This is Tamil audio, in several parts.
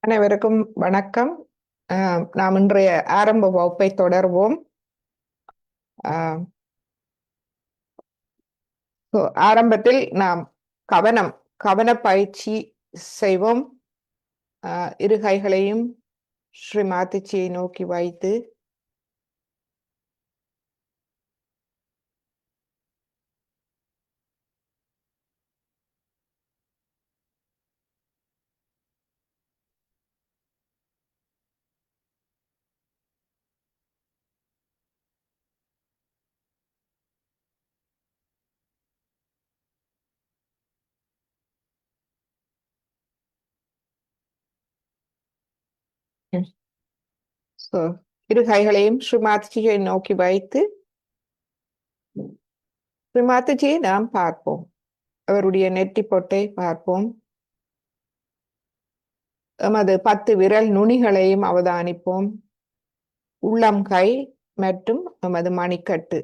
அனைவருக்கும் வணக்கம். நாம் இன்றைய ஆரம்ப வகுப்பை தொடர்வோம். ஆஹ் ஆரம்பத்தில் நாம் கவன பயிற்சி செய்வோம். இரு கைகளையும் ஸ்ரீ மாத்திச்சியை நோக்கி வைத்து so, இரு கைகளையும் ஸ்ரீ மாத்திச்சியை நோக்கி வைத்து ஸ்ரீ மாத்திச்சியை நாம் பார்ப்போம். அவருடைய நெற்றி பொட்டை பார்ப்போம். எமது 10 விரல் நுனிகளையும் அவதானிப்போம். உள்ளம் கை மற்றும் எமது மணிக்கட்டு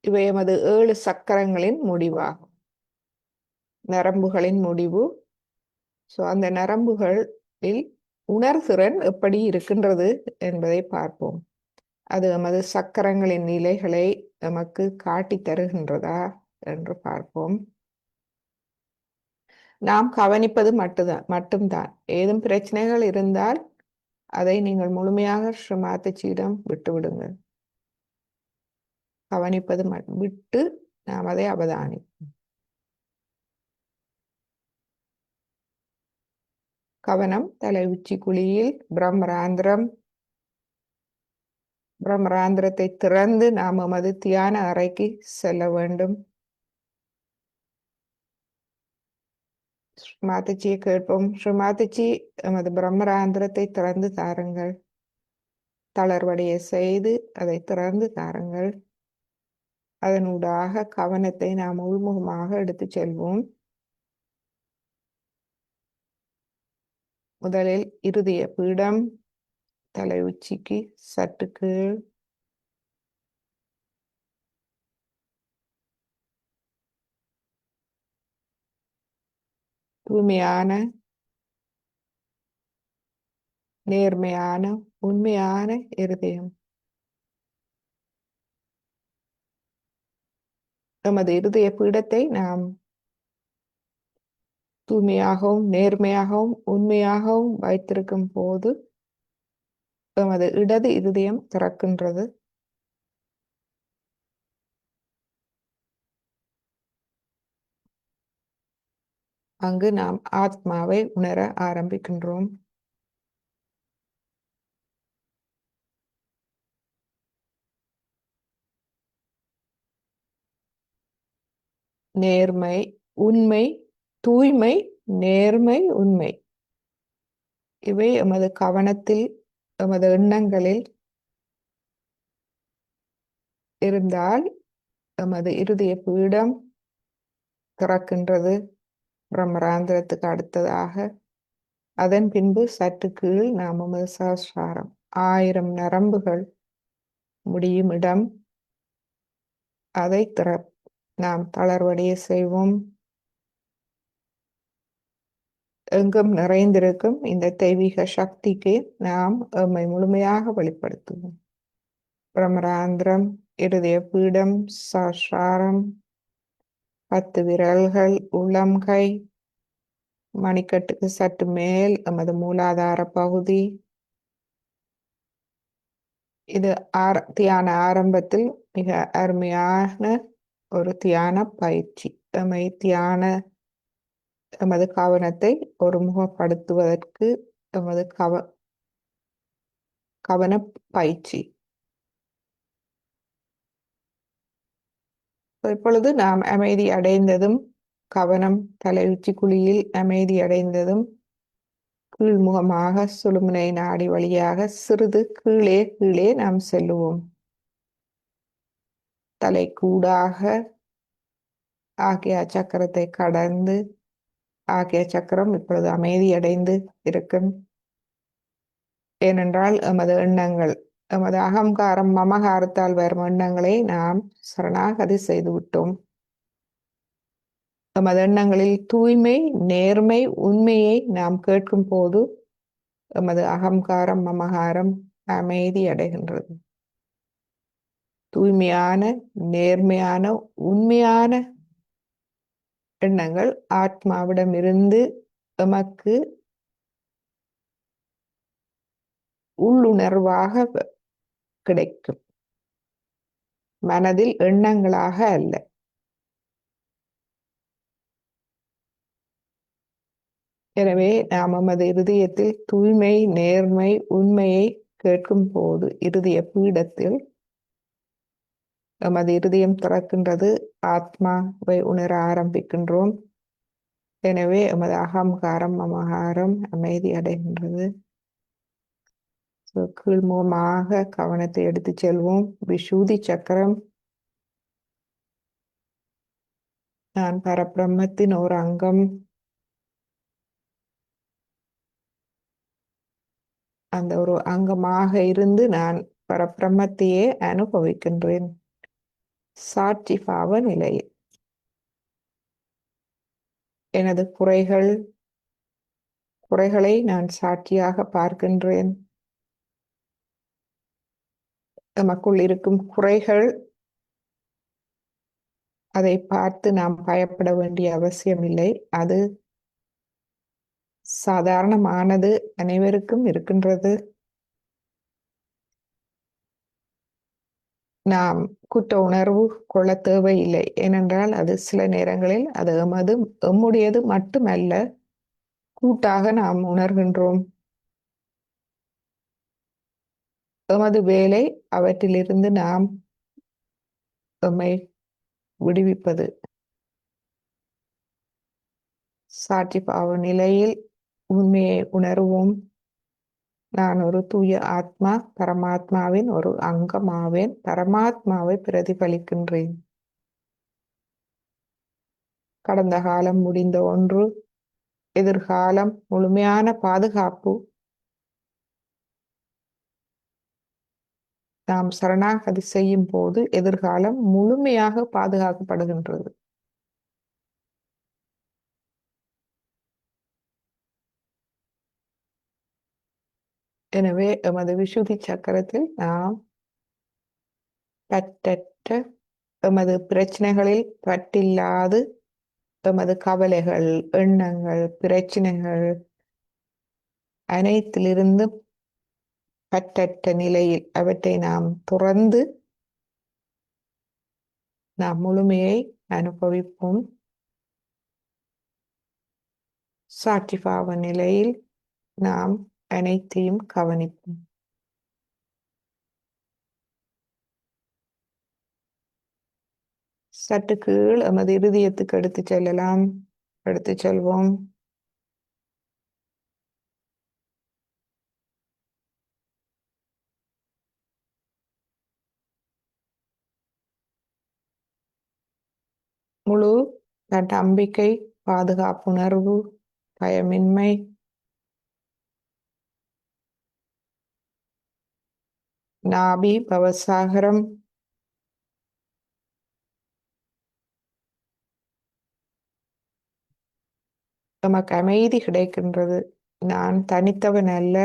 இவை எமது 7 சக்கரங்களின் முடிவாகும், நரம்புகளின் முடிவு. அந்த நரம்புகளில் உணர்திறன் எப்படி இருக்கின்றது என்பதை பார்ப்போம். அது எமது சக்கரங்களின் நிலைகளை நமக்கு காட்டி தருகின்றதா என்று பார்ப்போம். நாம் கவனிப்பது மட்டும்தான். ஏதும் பிரச்சனைகள் இருந்தால் அதை நீங்கள் முழுமையாக ஸ்ரீ மாத்திச்சியிடம் விட்டுவிடுங்கள். கவனிப்பது விட்டு நாம் அதை அவதானிப்போம். கவனம் தலை உச்சி குழியில் பிரம்மராந்திரத்தை திறந்து நாம் எமது தியான அறைக்கு செல்ல வேண்டும். மாத்திச்சியை கேட்போம். ஸ்ரீ மாத்திச்சி, எமது பிரம்மராந்திரத்தை திறந்து தாருங்கள். தளர்வடைய செய்து அதை திறந்து தாருங்கள். அதனூடாக கவனத்தை நாம் உள்முகமாக எடுத்து செல்வோம். முதலில் இருதய பீடம், தலை உச்சிக்கு சற்று கீழ், தூய்மையான, நேர்மையான, உண்மையான இருதயம். நமது இருதய பீடத்தை நாம் தூய்மையாகவும் நேர்மையாகவும் உண்மையாகவும் வைத்திருக்கும் போது நமது இடது இருதயம் திறக்கின்றது. அங்கு நாம் ஆத்மாவை உணர ஆரம்பிக்கின்றோம். நேர்மை, உண்மை, தூய்மை, நேர்மை, உண்மை இவை எமது கவனத்தில், எமது எண்ணங்களில் இருந்தால் எமது இருதய பீடம் திறக்கின்றது. பிரம்மராந்திரத்துக்கு அடுத்ததாக அதன் பின்பு சற்று கீழ் நாம் எமது சஹஸ்ராரம், 1000 நரம்புகள் முடியும் இடம், அதை நாம் தளர்வடைய செய்வோம். எங்கும் நிறைந்திருக்கும் இந்த தெய்வீக சக்திக்கு நாம் எம்மை முழுமையாக வெளிப்படுத்துவோம். பிரம்மராந்திரம், இருதய பீடம், சஹஸ்ராரம், 10 விரல்கள், உள்ளம் கை, மணிக்கட்டுக்கு சற்று மேல் எமது மூலாதார பகுதி. இது தியான ஆரம்பத்தில் மிக அருமையான ஒரு தியான பயிற்சி. எமது கவனத்தை ஒருமுகப்படுத்துவதற்கு எமது கவன பயிற்சி. இப்பொழுது நாம் அமைதி அடைந்ததும், கவனம் தலை உச்சி குழியில் அமைதி அடைந்ததும், கீழ்முகமாக சுழுமுனை நாடி வழியாக சிறிது கீழே கீழே நாம் செல்லுவோம். தலை கூடாக ஆகிய சக்கரத்தை கடந்து, ஆகிய சக்கரம் இப்பொழுது அமைதி அடைந்து இருக்கும். ஏனென்றால் எமது எண்ணங்கள், எமது அகங்காரம் மமகாரத்தால் வரும் எண்ணங்களை நாம் சரணாகதி செய்து விட்டோம். எமது எண்ணங்களில் தூய்மை, நேர்மை, உண்மையை நாம் கேட்கும் போது எமது அகங்காரம், மமகாரம் அமைதி அடைகின்றது. தூய்மையான, நேர்மையான, உண்மையான எண்ணங்கள் ஆத்மாவிடமிருந்து எமக்கு உள்ளுணர்வாக கிடைக்கும். மனதில் எண்ணங்களாக அல்ல. எனவே நாம் நமது இருதயத்தில் தூய்மை, நேர்மை, உண்மையை கேட்கும் போது இருதய பீடத்தில் நமது இருதயம் திறக்கின்றது. ஆத்மாவை உணர ஆரம்பிக்கின்றோம். எனவே எமது அகங்காரம், மமகாரம் அமைதி அடைகின்றது. கீழ்முகமாக கவனத்தை எடுத்துச் செல்வோம். விசுதி சக்கரம் நான் பரபிரம்மத்தின் ஒரு அங்கம். அந்த ஒரு அங்கமாக இருந்து நான் பரபிரம்மத்தையே அனுபவிக்கின்றேன். சாட்சி பாவ நிலையில் எனது குறைகளை நான் சாட்சியாக பார்க்கின்றேன். நமக்குள் இருக்கும் குறைகள், அதை பார்த்து நாம் பயப்பட வேண்டிய அவசியமில்லை. அது சாதாரணமானது, அனைவருக்கும் இருக்கின்றது. நாம் குற்ற உணர்வு கொள்ள தேவையில்லை. ஏனென்றால் அது சில நேரங்களில் அது எம்முடையது மட்டுமல்ல, கூட்டாக நாம் உணர்கின்றோம். எமது வேலை அவற்றிலிருந்து நாம் எம்மை விடுவிப்பது. சாட்சி பாவ நிலையில் உண்மையை உணர்வோம். நான் ஒரு தூய ஆத்மா, பரமாத்மாவின் ஒரு அங்கமாவேன். பரமாத்மாவை பிரதிபலிக்கின்றேன். கடந்த காலம் முடிந்த ஒன்று, எதிர்காலம் முழுமையான பாதுகாப்பு. நாம் சரணாகதி செய்யும் போது எதிர்காலம் முழுமையாக பாதுகாக்கப்படுகின்றது. எனவே எமது விசுதி சக்கரத்தில் நாம் பற்றற்ற, எமது பிரச்சனைகளில் பற்றில்லாது, எமது கவலைகள், எண்ணங்கள், பிரச்சனைகள் அனைத்திலிருந்து பற்றற்ற நிலையில் அவற்றை நாம் துறந்து நாம் முழுமையை அனுபவிப்போம். சாட்சி பாவ நிலையில் நாம் அனைத்தையும் கவனிப்போம். சற்று கீழ் எமது இருதயத்துக்கு எடுத்துச் செல்லலாம். எடுத்துச் செல்வோம். முழு நம்பிக்கை, பாதுகாப்புணர்வு, பயமின்மை, நாபி பவசாகரம், நமக்கு அமைதி கிடைக்கின்றது. நான் தனித்தவன் அல்ல.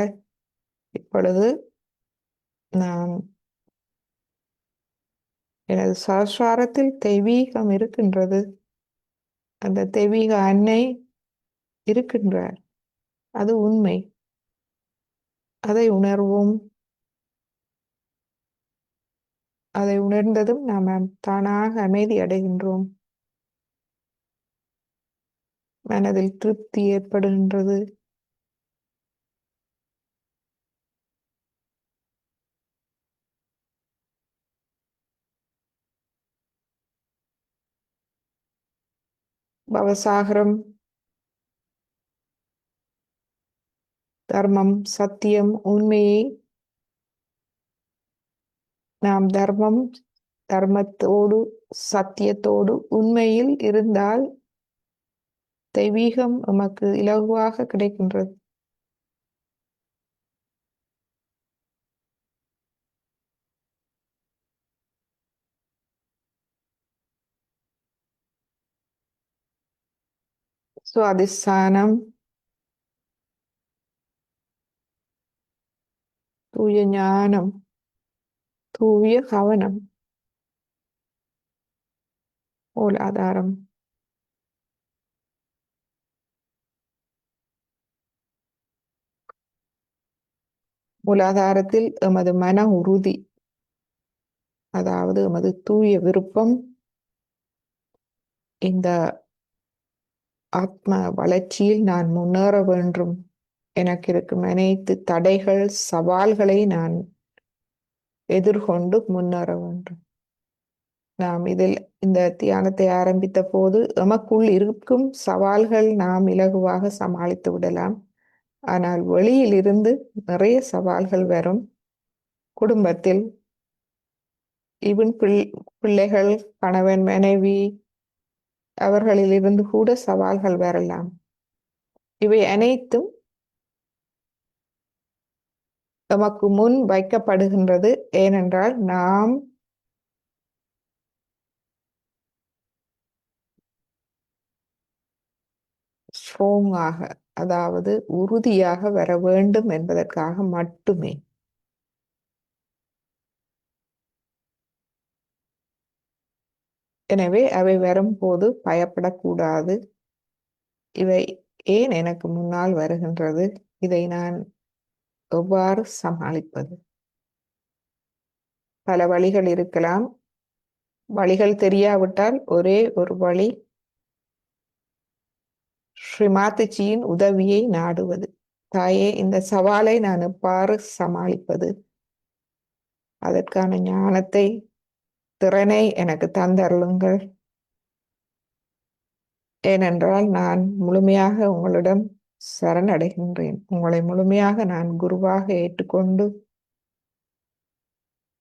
இப்பொழுது நான் எனது சஹஸ்ராரத்தில் தெய்வீகம் இருக்கின்றது. அந்த தெய்வீக அன்னை இருக்கின்றார். அது உண்மை. அதை உணர்வோம். அதை உணர்ந்ததும் நாம் தானாக அமைதி அடைகின்றோம். மனதில் திருப்தி ஏற்படுகின்றது. பவசாகரம், தர்மம், சத்தியம், உண்மையை நாம் தர்மத்தோடு, சத்தியத்தோடு, உண்மையில் இருந்தால் தெய்வீகம் நமக்கு இலகுவாக கிடைக்கின்றது. சுவாதிஷ்டானம், தூய ஞானம், தூய கவனம், மூலாதாரம், மூலாதாரத்தில் எமது மன உறுதி, அதாவது எமது தூய விருப்பம், இந்த ஆத்ம வளர்ச்சியில் நான் முன்னேற வேண்டும், எனக்கு இருக்கும் அனைத்து தடைகள், சவால்களை நான் எதிர்கொண்டு முன்னேற வேண்டும். நாம் இதில் இந்த தியானத்தை ஆரம்பித்த போது எமக்குள் இருக்கும் சவால்கள் நாம் இலகுவாக சமாளித்து விடலாம். ஆனால் வெளியில் இருந்து நிறைய சவால்கள் வரும். குடும்பத்தில் இவன் பிள்ளைகள், கணவன், மனைவி, அவர்களிலிருந்து கூட சவால்கள் வரலாம். இவை அனைத்தும் நமக்கு முன் வைக்கப்படுகின்றது. ஏனென்றால் நாம் ஸ்ட்ராங்காக, அதாவது உறுதியாக வர வேண்டும் என்பதற்காக மட்டுமே. எனவே அவை வரும்போது பயப்படக்கூடாது. இவை ஏன் எனக்கு முன்னால் வருகின்றது, இதை நான் எவ்வாறு சமாளிப்பது? பல வழிகள் இருக்கலாம். வழிகள் தெரியாவிட்டால் ஒரே ஒரு வழி, ஸ்ரீமாத்திஜியின் உதவியை நாடுவது. தாயே, இந்த சவாலை நான் எவ்வாறு சமாளிப்பது? அதற்கான ஞானத்தை, திறனை எனக்கு தந்தருளுங்கள். ஏனென்றால் நான் முழுமையாக உங்களிடம் சரணடைகின்றேன். உங்களை முழுமையாக நான் குருவாக ஏற்றுக்கொண்டு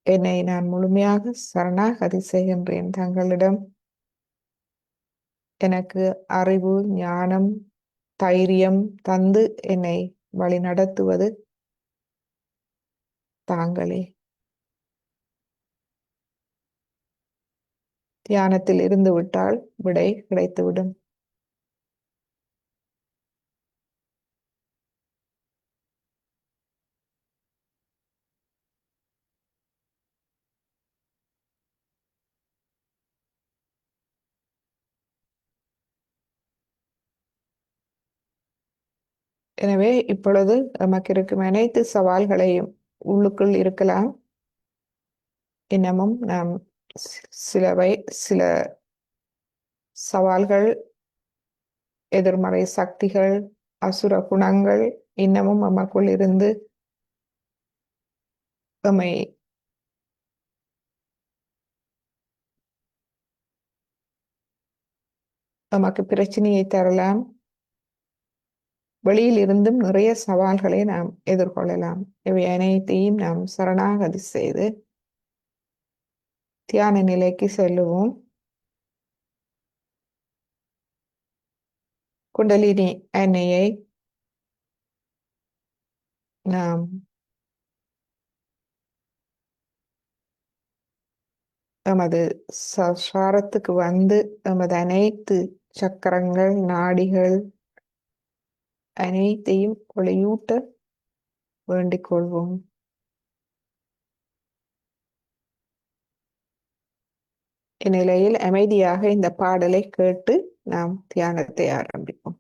என்னை நான் முழுமையாக சரணாகதி செய்கின்றேன். தங்களிடம் எனக்கு அறிவு, ஞானம், தைரியம் தந்து என்னை வழி நடத்துவது தாங்களே. தியானத்தில் இருந்து விட்டால் விடை கிடைத்துவிடும். எனவே இப்பொழுது நமக்கு இருக்கும் அனைத்து சவால்களையும், உள்ளுக்குள் இருக்கலாம், இன்னமும் நாம் சில சவால்கள், எதிர்மறை சக்திகள், அசுர குணங்கள் இன்னமும் நமக்குள் இருந்து எம்மை நமக்கு பிரச்சனையை தரலாம். வெளியில் இருந்தும் நிறைய சவால்களை நாம் எதிர்கொள்ளலாம். இவை அனைத்தையும் நாம் சரணாகதி செய்து தியான நிலைக்கு செல்லுவோம். குண்டலினி அன்னையை நாம் நமது சசாரத்துக்கு வந்து நமது அனைத்து சக்கரங்கள், நாடிகள் அனைத்தையும் ஒளியூட்ட வேண்டிக் கொள்வோம். இந்நிலையில் அமைதியாக இந்த பாடலை கேட்டு நாம் தியானத்தை ஆரம்பிப்போம்.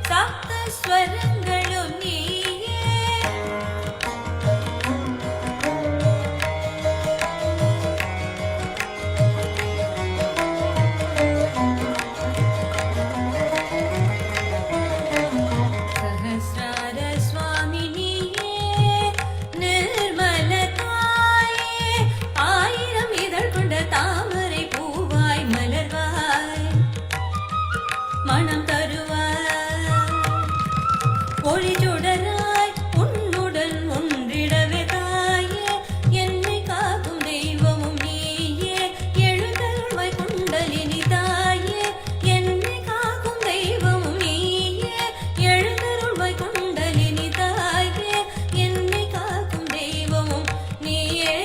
சப்தஸ்வரங்களும் நீயே. சஹஸ்ரார சுவாமி நீயே, நிர்மல தாயே, ஆயிரம் இதழ் கொண்ட தாமரை பூவாய் மலர்வாய், மனம் தருவாய், ஒளி சுடராய் உன்னுடன் ஒன்றிடவே தாயே, என்னை காக்கும் தெய்வமும் நீயே, எழுந்தருள்வாய் குண்டலினி தாயே, என்னை காக்கும் தெய்வமும் நீயே, எழுந்தருள்வாய் குண்டலினி தாயே, என்னை காக்கும் தெய்வமும் நீயே.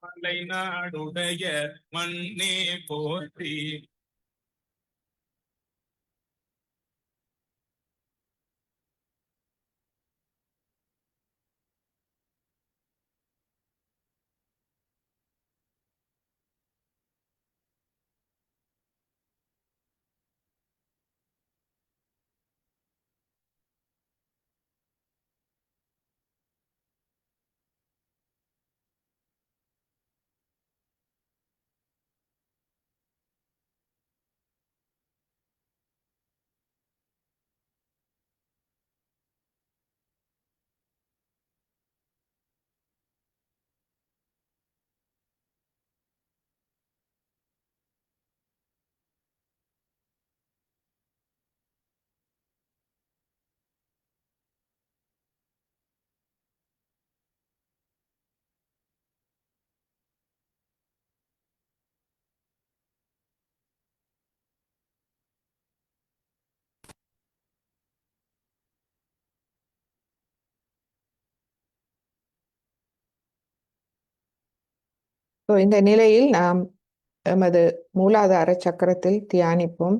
மலை நாடுடைய மண்ணே போற்றி. இந்த நிலையில் நாம் எமது மூலாதார சக்கரத்தில் தியானிப்போம்.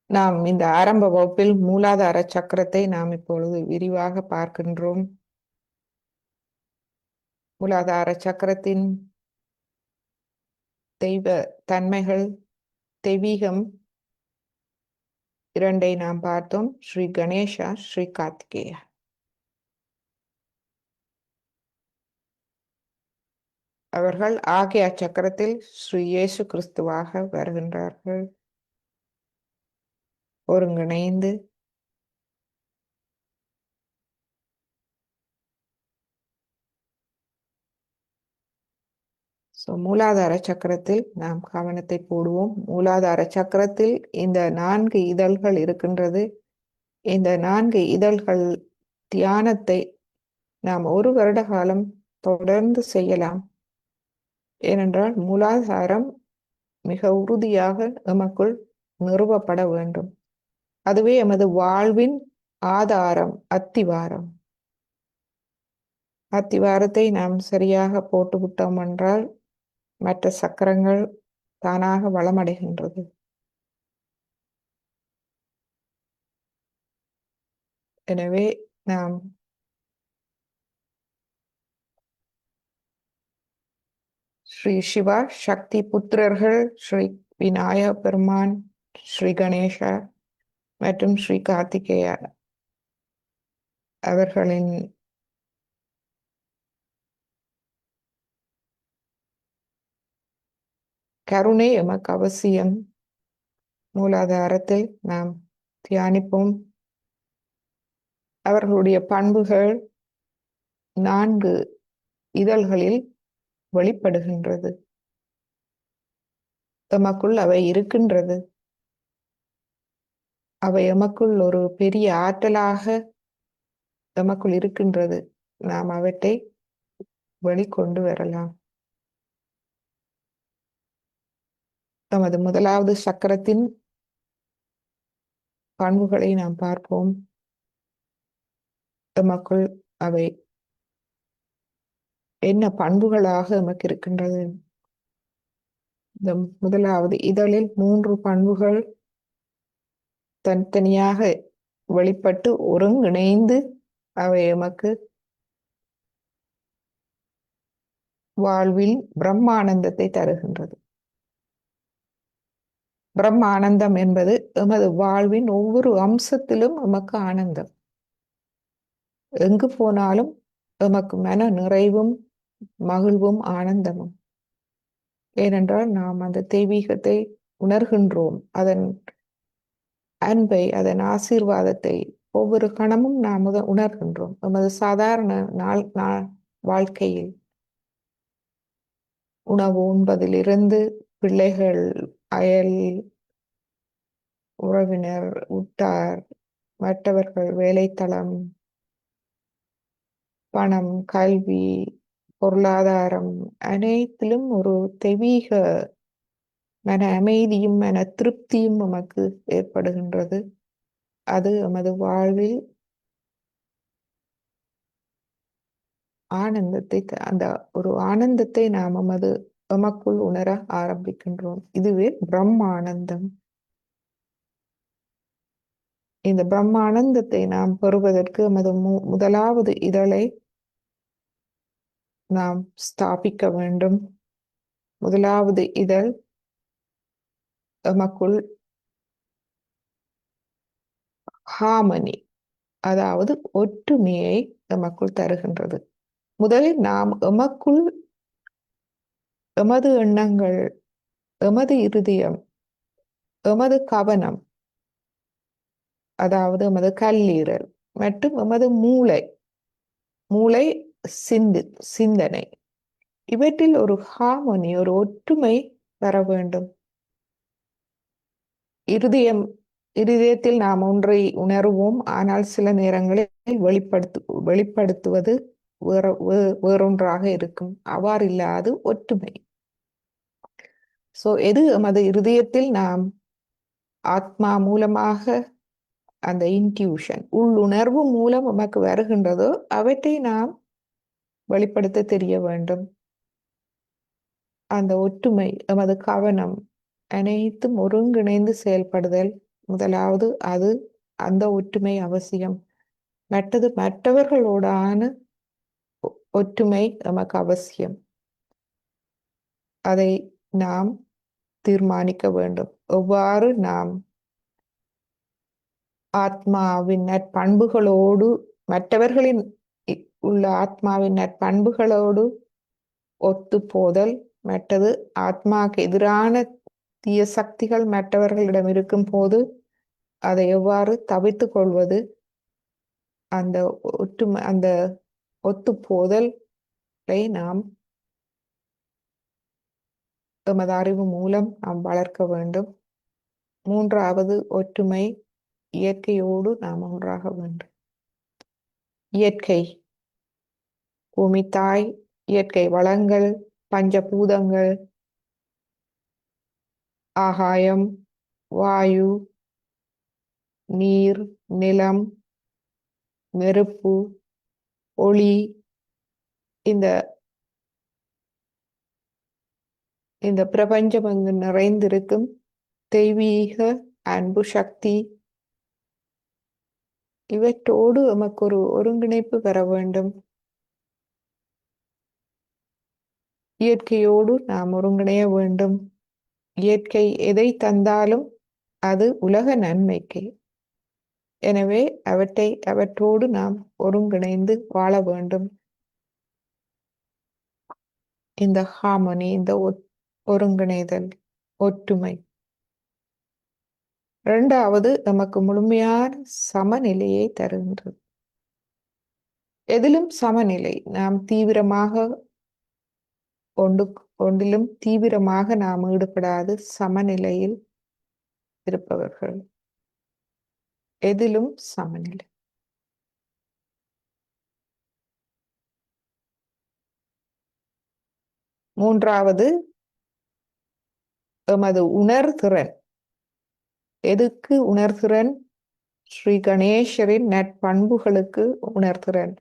நாம் இந்த ஆரம்ப வகுப்பில் மூலாதார சக்கரத்தை நாம் இப்பொழுது விரிவாக பார்க்கின்றோம். மூலாதார சக்கரத்தின் தெய்வ தன்மைகள், தெய்வீகம் இரண்டை நாம் பார்த்தோம். ஸ்ரீ கணேசா, ஸ்ரீ கார்த்திகேயா. அவர்கள் ஆகிய சக்கரத்தில் ஸ்ரீ இயேசு கிறிஸ்துவாக வருகின்றார்கள். ஒருங்கிணைந்து மூலாதார சக்கரத்தில் நாம் கவனத்தை போடுவோம். மூலாதார சக்கரத்தில் இந்த 4 இதழ்கள் இருக்கின்றது. இந்த 4 இதழ்கள் தியானத்தை நாம் 1 வருட காலம் தொடர்ந்து செய்யலாம். ஏனென்றால் மூலாதாரம் மிக உறுதியாக எமக்குள் நிறுவப்பட வேண்டும். அதுவே எமது வாழ்வின் ஆதாரம், அத்திவாரம். அத்திவாரத்தை நாம் சரியாக போட்டுவிட்டோம் என்றால் மற்ற சக்கரங்கள் தானாக வளமடைகின்றது. எனவே நாம் ஸ்ரீ சிவா சக்தி புத்திரர்கள், ஸ்ரீ விநாயக பெருமான், ஸ்ரீ கணேசா மற்றும் ஸ்ரீ கார்த்திகேயா அவர்களின் கருணை எமக்கு அவசியம். மூலாதாரத்தில் நாம் தியானிப்போம். அவர்களுடைய பண்புகள் 4 இதழ்களில் வெளிப்படுகின்றது. எமக்குள் அவை இருக்கின்றது. அவை எமக்குள் ஒரு பெரிய ஆற்றலாக எமக்குள் இருக்கின்றது. நாம் அவற்றை வெளிக்கொண்டு வரலாம். நமது முதலாவது சக்கரத்தின் பண்புகளை நாம் பார்ப்போம். எமக்குள் அவை என்ன பண்புகளாக எமக்கு இருக்கின்றது. இந்த முதலாவது இதழில் 3 பண்புகள் தனித்தனியாக வெளிப்பட்டு ஒருங்கிணைந்து அவை எமக்கு வாழ்வில் பிரம்மானந்தத்தை தருகின்றது. பிரம்மானந்தம் என்பது எமது வாழ்வின் ஒவ்வொரு அம்சத்திலும் எமக்கு ஆனந்தம். எங்கு போனாலும் எமக்கு மன நிறைவும் மகிழ்வும் ஆனந்தமும். ஏனென்றால் நாம் அந்த தெய்வீகத்தை உணர்கின்றோம். அதன் அன்பை, அதன் ஆசீர்வாதத்தை ஒவ்வொரு கணமும் நாம் உணர்கின்றோம். எமது சாதாரண நாள் வாழ்க்கையில் உணவு உண்பதிலிருந்து பிள்ளைகள், அயல், உறவினர், உற்றார், மற்றவர்கள், வேலைத்தளம், பணம், கல்வி, பொருளாதாரம் அனைத்திலும் ஒரு தெய்வீக மன அமைதியும் மன திருப்தியும் நமக்கு ஏற்படுகின்றது. அது எமது வாழ்வில் ஆனந்தத்தை அந்த ஒரு ஆனந்தத்தை நாம் எமக்குள் உணர ஆரம்பிக்கின்றோம். இதுவே பிரம்மானந்தம். இந்த பிரம்மானந்தத்தை நாம் பெறுவதற்கு எமது முதலாவது இதழை நாம் ஸ்தாபிக்க வேண்டும். முதலாவது இதழ் எமக்குள் ஹார்மனி, அதாவது ஒற்றுமையை எமக்குள் தருகின்றது. முதலில் நாம் எமக்குள் எமது எண்ணங்கள், எமது இருதயம், எமது கவனம், அதாவது எமது கல்லீரல் மற்றும் எமது மூளை சிந்தனை, இவற்றில் ஒரு ஹார்மனி, ஒரு ஒற்றுமை வர வேண்டும். இருதயத்தில் நாம் ஒன்றை உணர்வோம், ஆனால் சில நேரங்களில் வெளிப்படுத்துவது வேறொன்றாக இருக்கும். அவ்வாறு இல்லாது ஒற்றுமை. எது எமது இருதயத்தில் நாம் ஆத்மா மூலமாக அந்த இன்ட்யூஷன், உள்ளுணர்வு மூலம் நமக்கு வருகின்றதோ அவற்றை நாம் வெளிப்படுத்த தெரிய வேண்டும். அந்த ஒற்றுமை, எமது கவனம் அனைத்தும் ஒருங்கிணைந்து செயல்படுதல் முதலாவது. அந்த ஒற்றுமை அவசியம். மற்றவர்களோடான ஒற்றுமை நமக்கு அவசியம். அதை நாம் தீர்மானிக்க வேண்டும். எவ்வாறு நாம் ஆத்மாவின் நற்பண்புகளோடு, மற்றவர்களின் உள்ள ஆத்மாவின் நற்பண்புகளோடு ஒத்து போதல், மற்றது ஆத்மாவுக்கு எதிரான தீய சக்திகள் மற்றவர்களிடம் இருக்கும் போது அதை எவ்வாறு தவிர்த்து கொள்வது, அந்த ஒற்றுமை, அந்த ஒத்து போதலை நாம் எமது அறிவு மூலம் நாம் வளர்க்க வேண்டும். மூன்றாவது ஒற்றுமை, இயற்கையோடு நாம் ஒன்றாக வேண்டும். இயற்கை, பூமி தாய், இயற்கை வளங்கள், பஞ்சபூதங்கள், ஆகாயம், வாயு, நீர், நிலம், நெருப்பு, ஒளி, இந்த பிரபஞ்சம் அங்கு நிறைந்திருக்கும் தெய்வீக அன்பு சக்தி, இவற்றோடு நமக்கு ஒரு ஒருங்கிணைப்பு பெற வேண்டும். இயற்கையோடு நாம் ஒருங்கிணைய வேண்டும். இயற்கை எதை தந்தாலும் அது உலக நன்மைக்கு. எனவே அவற்றோடு நாம் ஒருங்கிணைந்து வாழ வேண்டும். இந்த ஹார்மனி, இந்த ஒருங்கிணைதல், ஒற்றுமை. இரண்டாவது, நமக்கு முழுமையான சமநிலையை தருகின்றது. எதிலும் சமநிலை. நாம் ஒன்றிலும் தீவிரமாக நாம் ஈடுபடாது சமநிலையில் இருப்பவர்கள். எதிலும் சமநிலை. மூன்றாவது, எமது உணர்திறன். எதுக்கு உணர்திறன்? ஸ்ரீ கணேசரின் நற்பண்புகளுக்கு உணர்திறன்.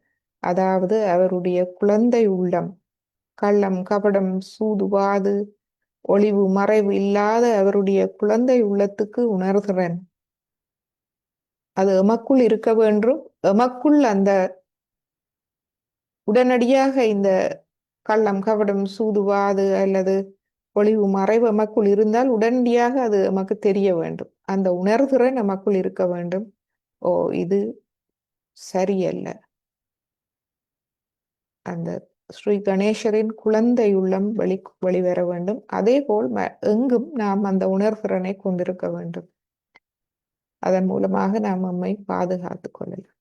அதாவது அவருடைய குழந்தை உள்ளம், கள்ளம், கபடம், சூதுவாது, ஒளிவு மறைவு இல்லாத அவருடைய குழந்தை உள்ளத்துக்கு உணர்கிறேன். அது எமக்குள் இருக்க வேண்டும். எமக்குள் அந்த உடனடியாக இந்த கள்ளம் கபடம் சூதுவாது அல்லது ஒளிவு மறைவு எமக்குள் இருந்தால் உடனடியாக அது நமக்கு தெரிய வேண்டும். அந்த உணர்திறன் நமக்குள் இருக்க வேண்டும். ஓ, இது சரியல்ல. அந்த ஸ்ரீ கணேசரின் குழந்தை உள்ளம் வெளிவர வேண்டும். அதே போல் எங்கும் நாம் அந்த உணர்திறனை கொண்டிருக்க வேண்டும். அதன் மூலமாக நாம் நம்மை பாதுகாத்துக் கொள்ளலாம்.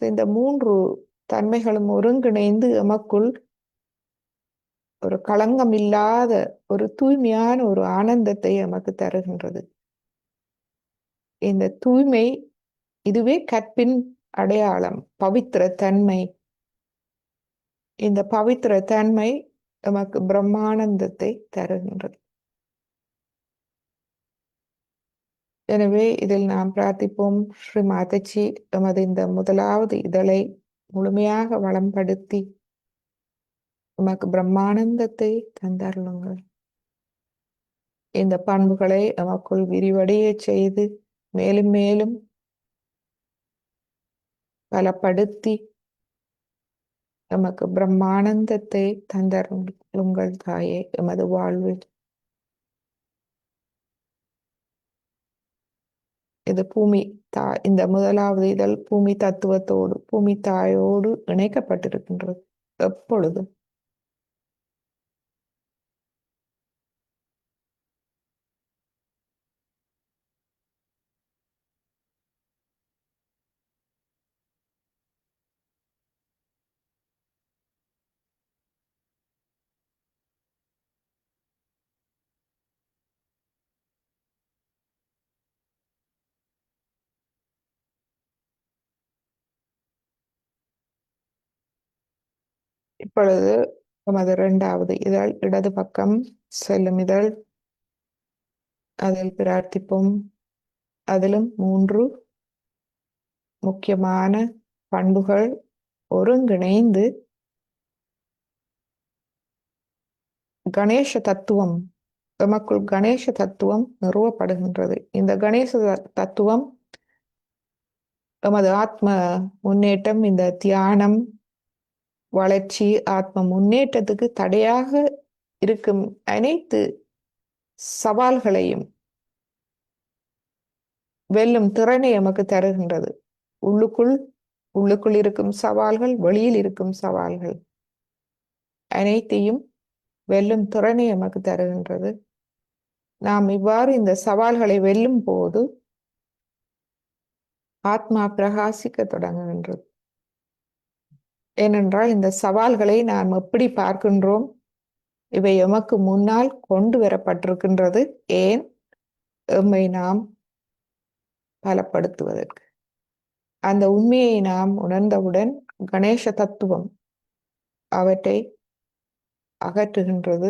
இந்த 3 தன்மைகளும் ஒருங்கிணைந்து எமக்குள் ஒரு களங்கம் இல்லாத ஒரு தூய்மையான ஒரு ஆனந்தத்தை நமக்கு தருகின்றது. இந்த தூய்மை இதுவே கற்பின் அடையாளம், பவித்திர தன்மை. இந்த பவித்திர தன்மை நமக்கு பிரம்மானந்தத்தை தருகின்றது. எனவே இதில் நாம் பிரார்த்திப்போம், ஸ்ரீ மாதாஜி எமது இந்த முதலாவது இதழை முழுமையாக வளம்படுத்தி நமக்கு பிரம்மானந்தத்தை தந்தருளுங்கள். இந்த பண்புகளை நமக்குள் விரிவடைய செய்து மேலும் மேலும் பலப்படுத்தி நமக்கு பிரம்மானந்தத்தை தந்தருளுங்கள் தாயே. எமது வாழ்வில் இது இந்த முதலாவது இதழ் பூமி தத்துவத்தோடு, பூமி தாயோடு இணைக்கப்பட்டிருக்கின்றது எப்பொழுதும். இப்பொழுது நமது 2வது இதழ் இடது பக்கம் செல்லும் இதழ், அதில் பிரார்த்திப்போம். அதிலும் 3 முக்கியமான பண்புகள் ஒருங்கிணைந்து கணேச தத்துவம், எமக்குள் கணேச தத்துவம் நிறுவப்படுகின்றது. இந்த கணேச தத்துவம் எமது ஆத்ம முன்னேற்றம், இந்த தியானம் வளர்ச்சி, ஆத்ம முன்னேற்றத்துக்கு தடையாக இருக்கும் அனைத்து சவால்களையும் வெல்லும் திறனை எமக்கு தருகின்றது. உள்ளுக்குள் இருக்கும் சவால்கள், வெளியில் இருக்கும் சவால்கள் அனைத்தையும் வெல்லும் திறனை எமக்கு தருகின்றது. நாம் இவ்வாறு இந்த சவால்களை வெல்லும் போது ஆத்மா பிரகாசிக்க தொடங்குகின்றது. ஏனென்றால் இந்த சவால்களை நாம் எப்படி பார்க்கின்றோம், இவை எமக்கு முன்னால் கொண்டு வரப்பட்டிருக்கின்றது. ஏன்? எம்மை நாம் பலப்படுத்துவதற்கு. அந்த உண்மையை நாம் உணர்ந்தவுடன் கணேச தத்துவம் அவற்றை அகற்றுகின்றது.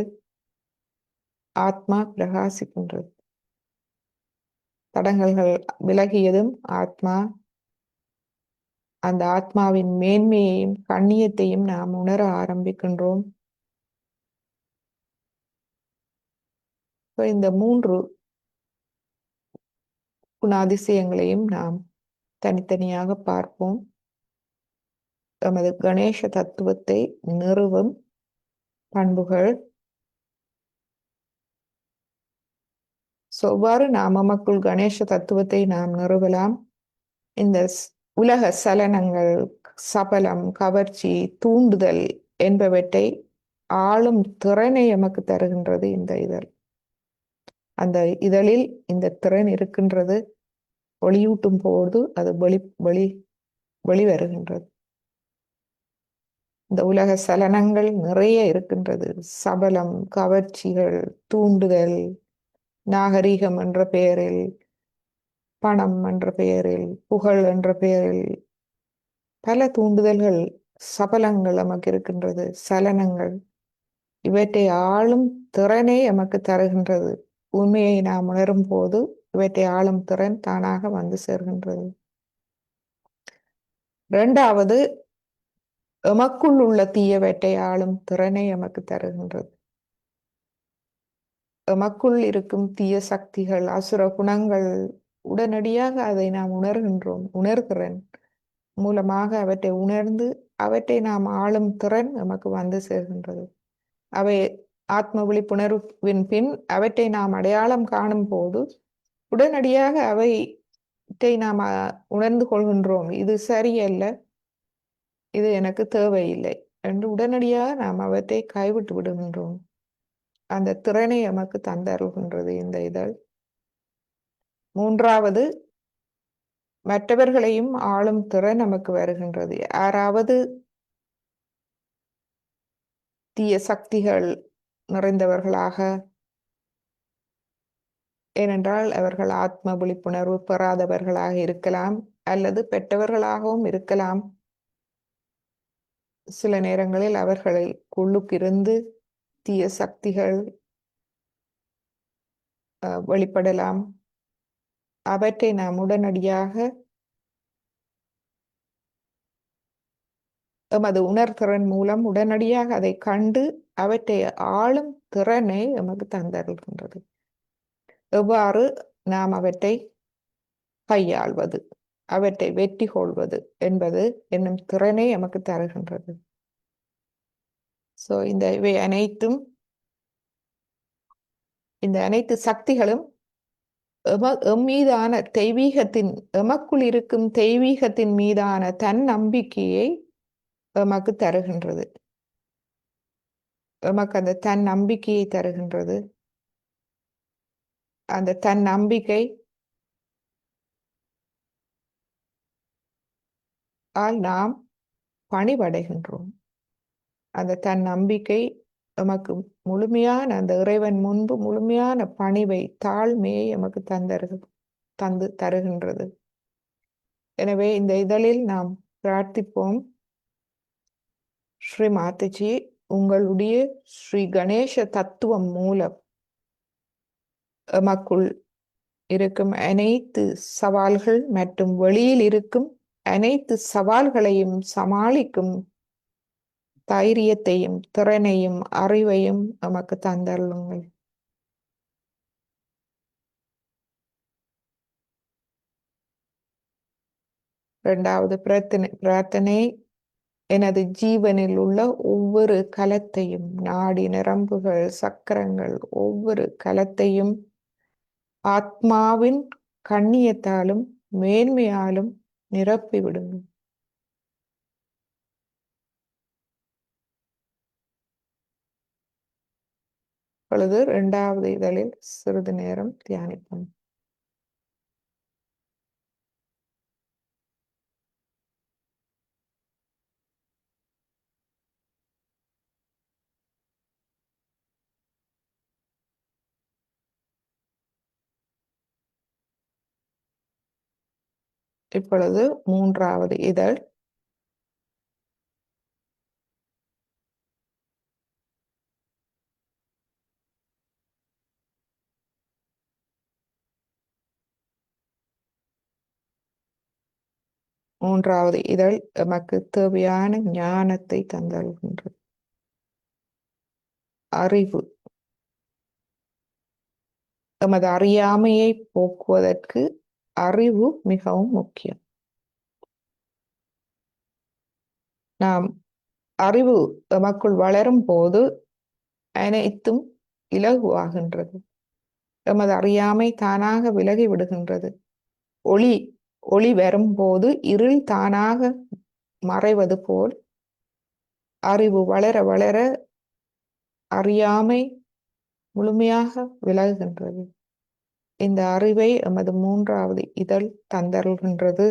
ஆத்மா பிரகாசிக்கின்றது. தடங்கல்கள் விலகியதும் ஆத்மா, அந்த ஆத்மாவின் மேன்மையையும் கண்ணியத்தையும் நாம் உணர ஆரம்பிக்கின்றோம். இந்த 3 குணாதிசயங்களையும் நாம் தனித்தனியாக பார்ப்போம். நமது கணேச தத்துவத்தை நிறுவும் பண்புகள். எவ்வாறு நாம் நமக்குள் கணேச தத்துவத்தை நாம் நிறுவலாம்? இந்த உலக சலனங்கள், சபலம், கவர்ச்சி, தூண்டுதல் என்பவற்றை ஆளும் திறனை எமக்கு தருகின்றது இந்த இதழ். அந்த இதழில் இந்த திறன் இருக்கின்றது. ஒளியூட்டும் போது அது வெளிவருகின்றது. இந்த உலக சலனங்கள் நிறைய இருக்கின்றது. சபலம், கவர்ச்சிகள், தூண்டுதல், நாகரீகம் என்ற பெயரில், பணம் என்ற பெயரில், புகழ் என்ற பெயரில் பல தூண்டுதல்கள், சபலங்கள் நமக்கு இருக்கின்றது. சலனங்கள், இவற்றை ஆளும் திறனை எமக்கு தருகின்றது. உண்மையை நாம் உணரும் போது இவற்றை ஆளும் திறன் தானாக வந்து சேர்கின்றது. 2வது, எமக்குள் உள்ள தீயவற்றை ஆளும் திறனை எமக்கு தருகின்றது. எமக்குள் இருக்கும் தீய சக்திகள், அசுர குணங்கள், உடனடியாக அதை நாம் உணர்கிறேன் மூலமாக அவற்றை உணர்ந்து அவற்றை நாம் ஆளும் திறன் நமக்கு வந்து சேர்கின்றது. அவை ஆத்ம விழிப்புணர்வின் பின் அவற்றை நாம் அடையாளம் காணும் போது உடனடியாக அவற்றை நாம் உணர்ந்து கொள்கின்றோம். இது சரியல்ல, இது எனக்கு தேவையில்லை என்று உடனடியாக நாம் அவற்றை கைவிட்டு விடுகின்றோம். அந்த திறனை நமக்கு தந்தருகின்றது இந்த இதழ். மூன்றாவது, மற்றவர்களையும் ஆளும் திறன் நமக்கு வருகின்றது. யாராவது தீய சக்திகள் நிறைந்தவர்களாக, ஏனென்றால் அவர்கள் ஆத்ம விழிப்புணர்வு பெறாதவர்களாக இருக்கலாம் அல்லது பெற்றவர்களாகவும் இருக்கலாம். சில நேரங்களில் அவர்களுக்குள்ளுக்கிருந்து தீய சக்திகள் வெளிப்படலாம். அவற்றை நாம் உடனடியாக எமது உணர்திறன் மூலம் உடனடியாக அதை கண்டு அவற்றை ஆளும் திறனை எமக்கு தந்தருகின்றது. எவ்வாறு நாம் அவற்றை கையாள்வது, அவற்றை வெற்றி கொள்வது என்பது என்னும் திறனை எமக்கு தருகின்றது. இவை அனைத்தும், இந்த அனைத்து சக்திகளும் எம்மீதான தெய்வீகத்தின், எமக்குள் இருக்கும் தெய்வீகத்தின் மீதான தன் நம்பிக்கையை எமக்கு தருகின்றது. எமக்கு அந்த தன் நம்பிக்கையை தருகின்றது. அந்த தன் நம்பிக்கை நாம் பணிவடைகின்றோம். அந்த தன் நம்பிக்கை எமக்கு முழுமையான, அந்த இறைவன் முன்பு முழுமையான பணிவை, தாழ்மையை எமக்கு தந்து தருகின்றது. எனவே இந்த இதழில் நாம் பிரார்த்திப்போம். ஸ்ரீ மாதாஜி, உங்களுடைய ஸ்ரீ கணேச தத்துவம் மூலம் எமக்குள் இருக்கும் அனைத்து சவால்கள் மற்றும் வெளியில் இருக்கும் அனைத்து சவால்களையும் சமாளிக்கும் தைரியத்தையும் திறனையும் அறிவையும் நமக்கு தந்தருளுங்கள். இரண்டாவது பிரார்த்தனை, எனது ஜீவனில் உள்ள ஒவ்வொரு கலத்தையும், நாடி நரம்புகள், சக்கரங்கள், ஒவ்வொரு கலத்தையும் ஆத்மாவின் கண்ணியத்தாலும் மேன்மையாலும் நிரப்பிவிடுங்கள். இப்பொழுது இரண்டாவது இதழில் சிறிது நேரம் தியானிப்போம். இப்பொழுது மூன்றாவது இதழ். மூன்றாவது இதழ் எமக்கு தேவையான ஞானத்தை தந்தருகின்றது. அறிவு, எமது அறியாமையை போக்குவதற்கு அறிவு மிகவும் முக்கியம். நாம் அறிவு எமக்குள் வளரும் போது அனைத்தும் இலகுவாகின்றது. எமது அறியாமை தானாக விலகி விடுகின்றது. ஒளி வரும்போது இருள் தானாக மறைவது போல் அறிவு வளர வளர அறியாமை முழுமையாக விலகுகின்றது. இந்த அறிவை எமது மூன்றாவது இதழ் தந்தருகின்றது.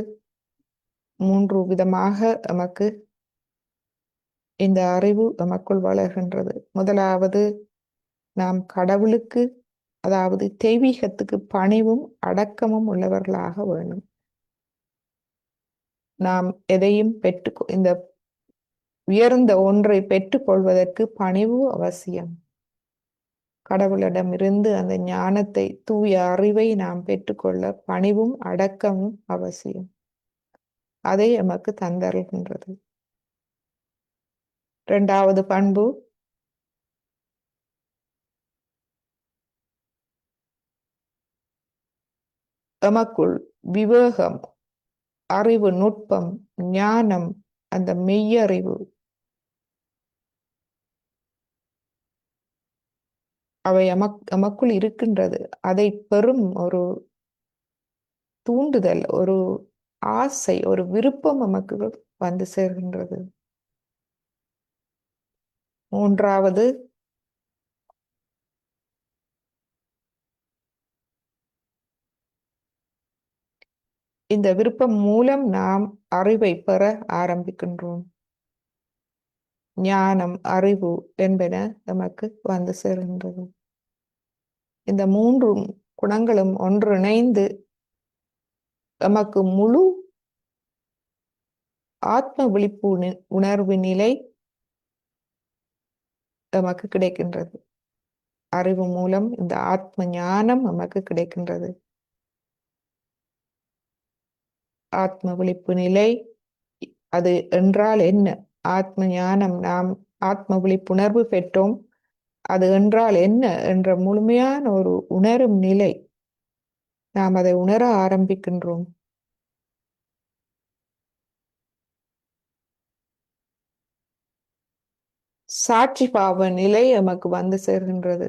மூன்று விதமாக எமக்கு இந்த அறிவு எமக்குள் வளர்கின்றது. முதலாவது, நாம் கடவுளுக்கு, அதாவது தெய்வீகத்துக்கு பணிவும் அடக்கமும் உள்ளவர்களாக வேண்டும். நாம் எதையும் இந்த உயர்ந்த ஒன்றை பெற்றுக்கொள்வதற்கு பணிவு அவசியம். கடவுளிடமிருந்து அந்த ஞானத்தை, தூய அறிவை நாம் பெற்றுக்கொள்ள பணிவும் அடக்கமும் அவசியம். அதை எமக்கு தந்தருகின்றது. இரண்டாவது பண்பு, எமக்குள் விவேகம், அறிவு, நுட்பம், ஞானம், அந்த மெய்யறிவு அவை எமக்குள் இருக்கின்றது. அதை பெறும் ஒரு தூண்டுதல், ஒரு ஆசை, ஒரு விருப்பம் நமக்கு வந்து சேர்கின்றது. மூன்றாவது, இந்த விருப்பம் மூலம் நாம் அறிவை பெற ஆரம்பிக்கின்றோம். ஞானம், அறிவு என்பன நமக்கு வந்து சேர்கின்றது. இந்த மூன்று குணங்களும் ஒன்றிணைந்து நமக்கு முழு ஆத்ம விழிப்பு உணர்வு நிலை நமக்கு கிடைக்கின்றது. அறிவு மூலம் இந்த ஆத்ம ஞானம் நமக்கு கிடைக்கின்றது. ஆத்ம விழிப்பு நிலை அது என்றால் என்ன? ஆத்ம ஞானம், நாம் ஆத்ம விழிப்புணர்வு பெற்றோம், அது என்றால் என்ன என்ற முழுமையான ஒரு உணரும் நிலை. நாம் அதை உணர ஆரம்பிக்கின்றோம். சாட்சி பாவ நிலை நமக்கு வந்து சேர்கின்றது.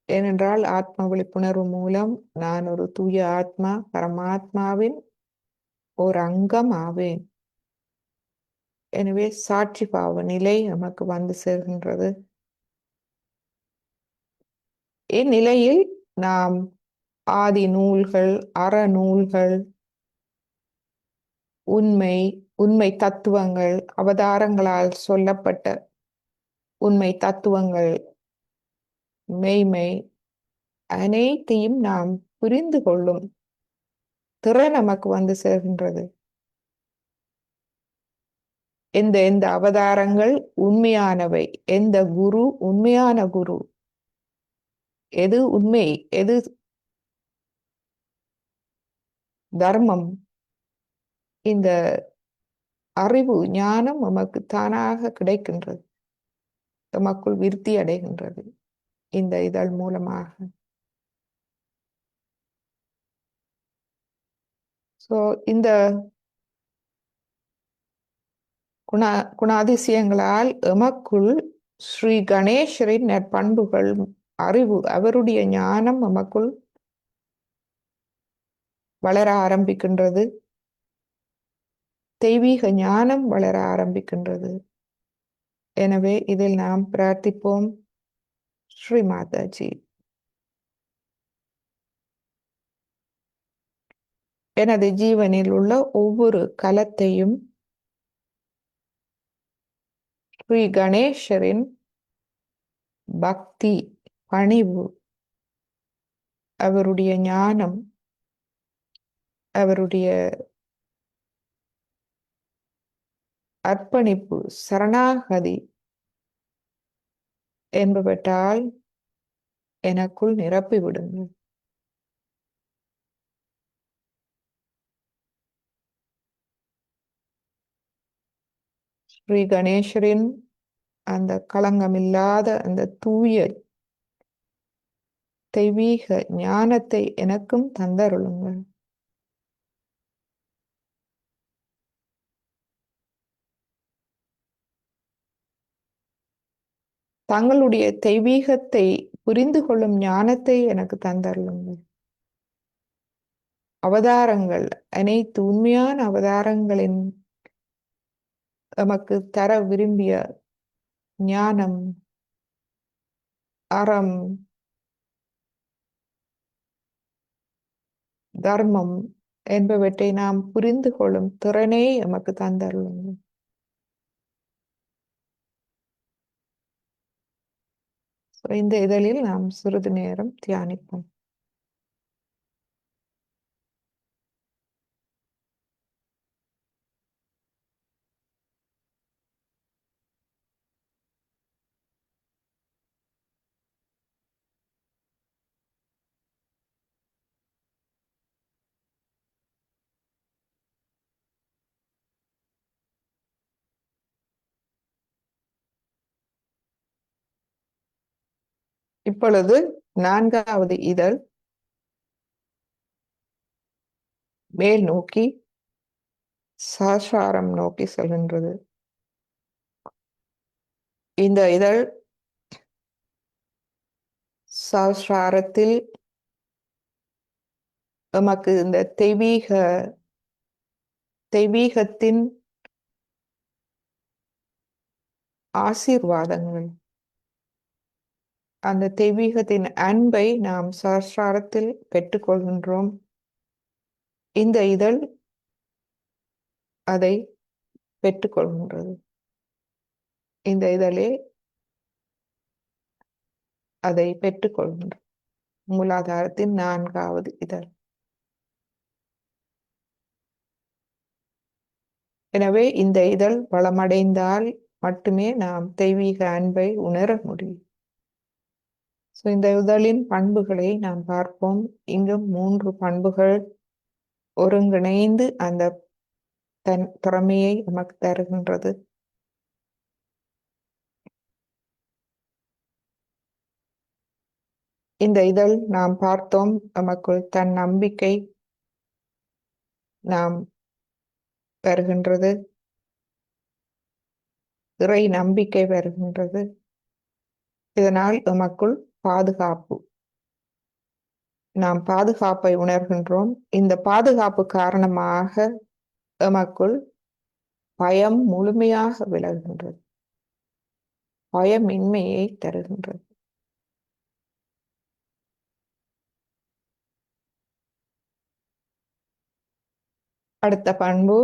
ஏனென்றால் ஆத்ம விழிப்புணர்வு மூலம் நான் ஒரு தூய ஆத்மா, பரமாத்மாவின் ஒரு அங்கம் ஆவேன். எனவே சாட்சி பாவ நிலை நமக்கு வந்து சேர்கின்றது. இந்நிலையில் நாம் ஆதி நூல்கள், அறநூல்கள், உண்மை தத்துவங்கள், அவதாரங்களால் சொல்லப்பட்ட உண்மை தத்துவங்கள், மெய்மை அனைத்தையும் நாம் புரிந்து கொள்ளும் திறன் நமக்கு வந்து சேர்கின்றது. எந்த அவதாரங்கள் உண்மையானவை, எந்த குரு உண்மையான குரு, எது உண்மை, எது தர்மம், இந்த அறிவு ஞானம் நமக்கு தானாக கிடைக்கின்றது, நமக்குள் விருத்தி அடைகின்றது இந்த இதழ் மூலமாக. இந்த குணாதிசயங்களால் எமக்குள் ஸ்ரீ கணேசரின் நற்பண்புகள், அறிவு, அவருடைய ஞானம் நமக்குள் வளர ஆரம்பிக்கின்றது. தெய்வீக ஞானம் வளர ஆரம்பிக்கின்றது. எனவே இதில் நாம் பிரார்த்திப்போம். ஸ்ரீ மாதாஜி, எனது ஜீவனில் உள்ள ஒவ்வொரு கலத்தையும் ஸ்ரீ கணேசரின் பக்தி, பணிவு, அவருடைய ஞானம், அவருடைய அர்ப்பணிப்பு, சரணாகதி என்பவற்றால் எனக்குள் நிரப்பி விடுங்கள். ஸ்ரீ கணேசரின் அந்த களங்கமில்லாத அந்த தூய தெய்வீக ஞானத்தை எனக்கும் தந்தருளுங்கள். தங்களுடைய தெய்வீகத்தை புரிந்து கொள்ளும் ஞானத்தை எனக்கு தந்தருளுங்கள். அவதாரங்கள், அனைத்து உண்மையான அவதாரங்களின் நமக்கு தர விரும்பிய ஞானம், அறம், தர்மம் என்பவற்றை நாம் புரிந்து கொள்ளும் திறனே எமக்கு தந்தருளுங்கள். இந்த இதழில் நாம் சிறிது நேரம் தியானிப்போம். இப்பொழுது 4வது இதழ் மேல் நோக்கி சஹஸ்ராரம் நோக்கி செல்கின்றது. இந்த இதழ் சஹஸ்ராரத்தில் எமக்கு இந்த தெய்வீகத்தின் ஆசீர்வாதங்கள், அந்த தெய்வீகத்தின் அன்பை நாம் சஹஸ்ராரத்தில் பெற்றுக்கொள்கின்றோம். இந்த இதழ் அதை பெற்றுக்கொள்கின்றது. இந்த இதழே அதை பெற்றுக்கொள்கின்றது. மூலாதாரத்தின் 4வது இதழ். எனவே இந்த இதழ் வளமடைந்தால் மட்டுமே நாம் தெய்வீக அன்பை உணர முடியும். இந்த இதழின் பண்புகளை நாம் பார்ப்போம். இங்கு 3 பண்புகள் ஒருங்கிணைந்து அந்த தன் திறமையை நமக்கு தருகின்றது. இந்த இதழ் நாம் பார்த்தோம், நமக்குள் தன் நம்பிக்கை நாம் வருகின்றது, இறை நம்பிக்கை வருகின்றது. இதனால் நமக்குள் பாதுகாப்பு, நாம் பாதுகாப்பை உணர்கின்றோம். இந்த பாதுகாப்பு காரணமாக நமக்குள் பயம் முழுமையாக விலகுகின்றது, பயமின்மையை தருகின்றது. அடுத்த பண்பு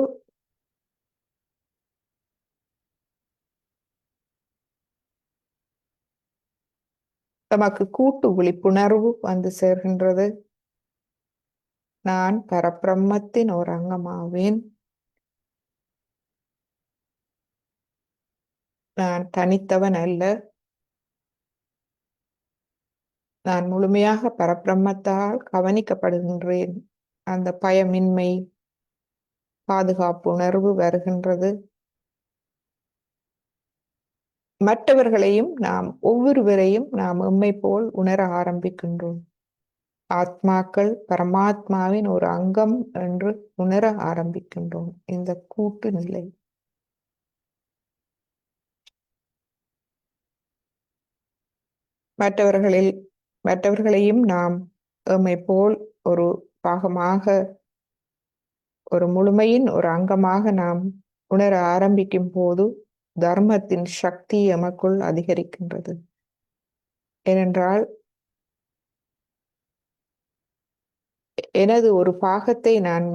நமக்கு கூட்டு விழிப்புணர்வு வந்து சேர்கின்றது. நான் பரபிரம்மத்தின் ஒரு அங்கமாவேன், நான் தனித்தவன் அல்ல, நான் முழுமையாக பரபிரம்மத்தால் கவனிக்கப்படுகின்றேன். அந்த பயமின்மை, பாதுகாப்பு உணர்வு வருகின்றது. மற்றவர்களையும் நாம் ஒவ்வொருவரையும் நாம் எம்மை போல் உணர ஆரம்பிக்கின்றோம். ஆத்மாக்கள் பரமாத்மாவின் ஒரு அங்கம் என்று உணர ஆரம்பிக்கின்றோம். இந்த கூட்டு நிலை மற்றவர்களையும் நாம் எம்மை போல் ஒரு பாகமாக, ஒரு முழுமையின் ஒரு அங்கமாக நாம் உணர ஆரம்பிக்கும் போது தர்மத்தின் சக்தி எமக்குள் அதிகரிக்கின்றது. ஏனென்றால் எனது ஒரு பாகத்தை நான்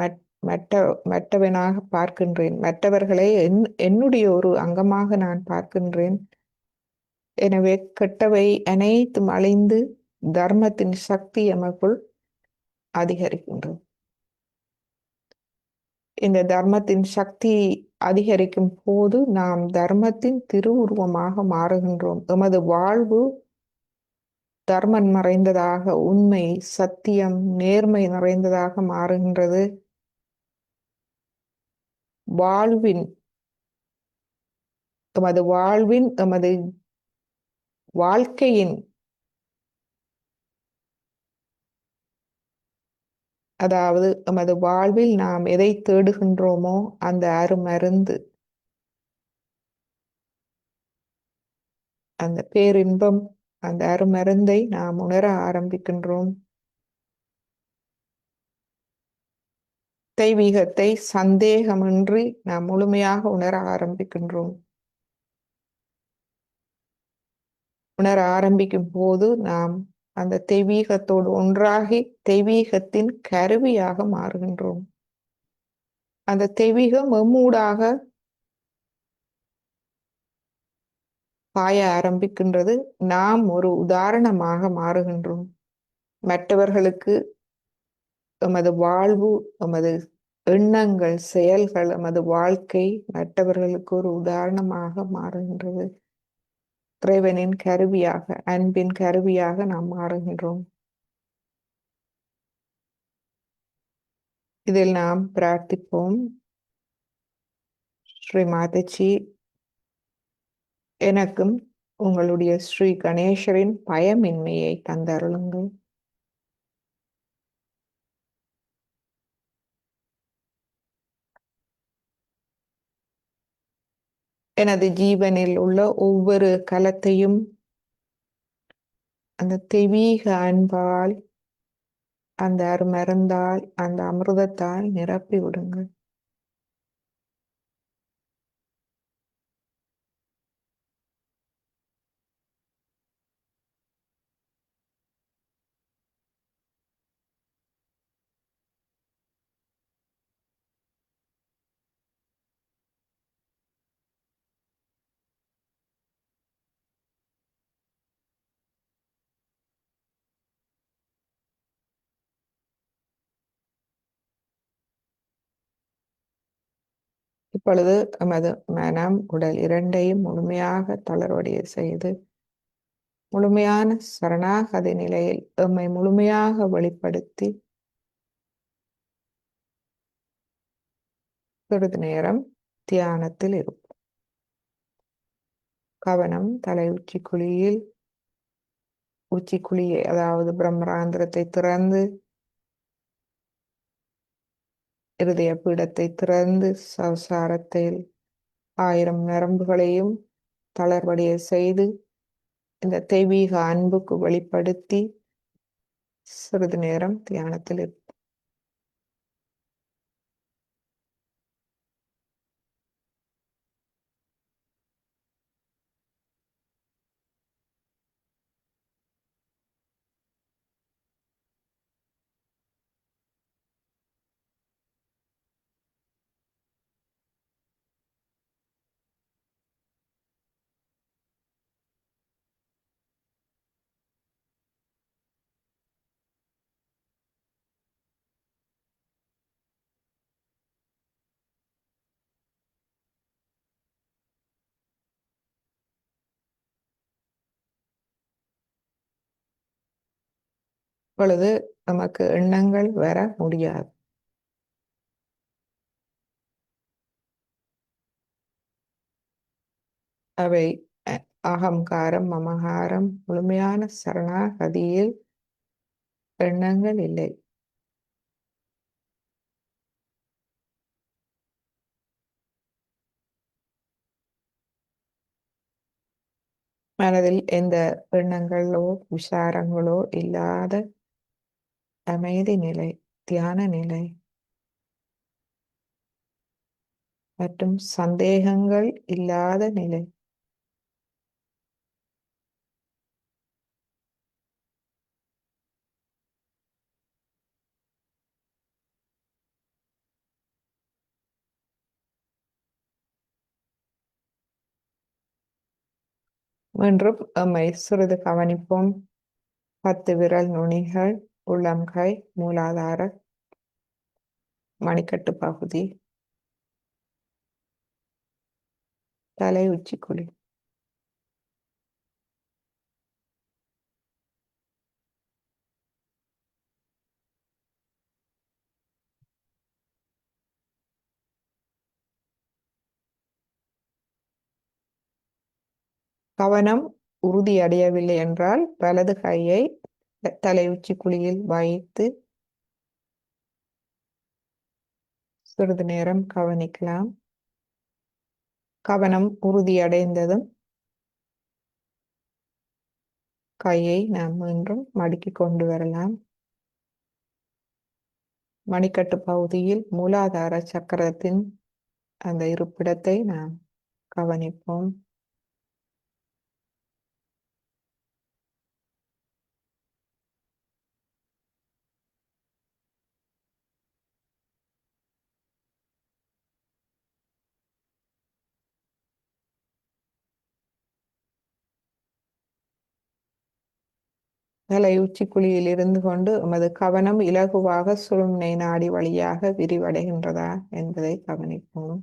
மற்றவனாக பார்க்கின்றேன், மற்றவர்களை என்னுடைய ஒரு அங்கமாக நான் பார்க்கின்றேன். எனவே கெட்டவை அனைத்தும் அழிந்து தர்மத்தின் சக்தி எமக்குள் அதிகரிக்கின்றது. இந்த தர்மத்தின் சக்தி அதிகரிக்கும் போது நாம் தர்மத்தின் திருவுருவமாக மாறுகின்றோம். எமது வாழ்வு தர்மம் நிறைந்ததாக, உண்மை, சத்தியம், நேர்மை நிறைந்ததாக மாறுகின்றது. எமது வாழ்க்கையின், அதாவது எமது வாழ்வில் நாம் எதை தேடுகின்றோமோ அந்த அருமருந்து, அந்த பேரின்பம், அந்த அருமருந்தை நாம் உணர ஆரம்பிக்கின்றோம். தெய்வீகத்தை சந்தேகமின்றி நாம் முழுமையாக உணர ஆரம்பிக்கின்றோம். உணர ஆரம்பிக்கும் போது நாம் அந்த தெய்வீகத்தோடு ஒன்றாகி தெய்வீகத்தின் கருவியாக மாறுகின்றோம். அந்த தெய்வீகம் எம்மூடாக பாய ஆரம்பிக்கின்றது. நாம் ஒரு உதாரணமாக மாறுகின்றோம். மற்றவர்களுக்கு எமது வாழ்வு, எமது எண்ணங்கள், செயல்கள், எமது வாழ்க்கை மற்றவர்களுக்கு ஒரு உதாரணமாக மாறுகின்றது. இறைவனின் கருவியாக, அன்பின் கருவியாக நாம் மாறுகின்றோம். இதில் நாம் பிரார்த்திப்போம். ஸ்ரீ மாதாஜி, எனக்கும் உங்களுடைய ஸ்ரீ கணேசரின் பயமின்மையை தந்தருளுங்கள். எனது ஜீவனில் உள்ள ஒவ்வொரு கலத்தையும் அந்த தெய்வீக அன்பால், அந்த அருமருந்தால், அந்த அமிர்தத்தால் நிரப்பி விடுங்கள். இப்பொழுது எமது மனம், உடல் இரண்டையும் முழுமையாக தளர்வடைய செய்து, முழுமையான சரணாகதி நிலையில் எம்மை முழுமையாக வெளிப்படுத்தி, சிறிது நேரம் தியானத்தில் இருப்போம். கவனம் தலை உச்சிக்குழியில், உச்சிக்குழியை அதாவது பிரம்மராந்திரத்தை திறந்து, இருதய பீடத்தை திறந்து, சவசாரத்தில் 1000 நரம்புகளையும் தளர்வடைய செய்து, இந்த தெய்வீக அன்புக்கு வெளிப்படுத்தி சிறிது நேரம் தியானத்தில் இருப்போம். இப்பொழுது நமக்கு எண்ணங்கள் வர முடியாது. அவை அகங்காரம், மமகாரம், முழுமையான சரணாகதியில் எண்ணங்கள் இல்லை. மனதில் எந்த எண்ணங்களோ விசாரங்களோ இல்லாத அமைதி நிலை, தியான நிலை மற்றும் சந்தேகங்கள் இல்லாத நிலை. மீண்டும் எம்மை சிறிது கவனிப்போம். 10 விரல் நுனிகள், உள்ளங்கை, மூலாதார மணிக்கட்டு பகுதி, தலை உச்சிக்குழி. கவனம் உறுதியடையவில்லை என்றால் வலது கையை தலை உச்சிக்குழியில் வைத்து சிறிது நேரம் கவனிக்கலாம். கவனம் உறுதியடைந்ததும் கையை நாம் மீண்டும் மடக்கி கொண்டு வரலாம். மணிக்கட்டு பகுதியில் மூலாதார சக்கரத்தின் அந்த இருப்பிடத்தை நாம் கவனிப்போம். தலை உச்சிக்குழியில் இருந்து கொண்டு எமது கவனம் இலகுவாக சுழுமுனை நாடி வழியாக விரிவடைகின்றதா என்பதை கவனிப்போம்.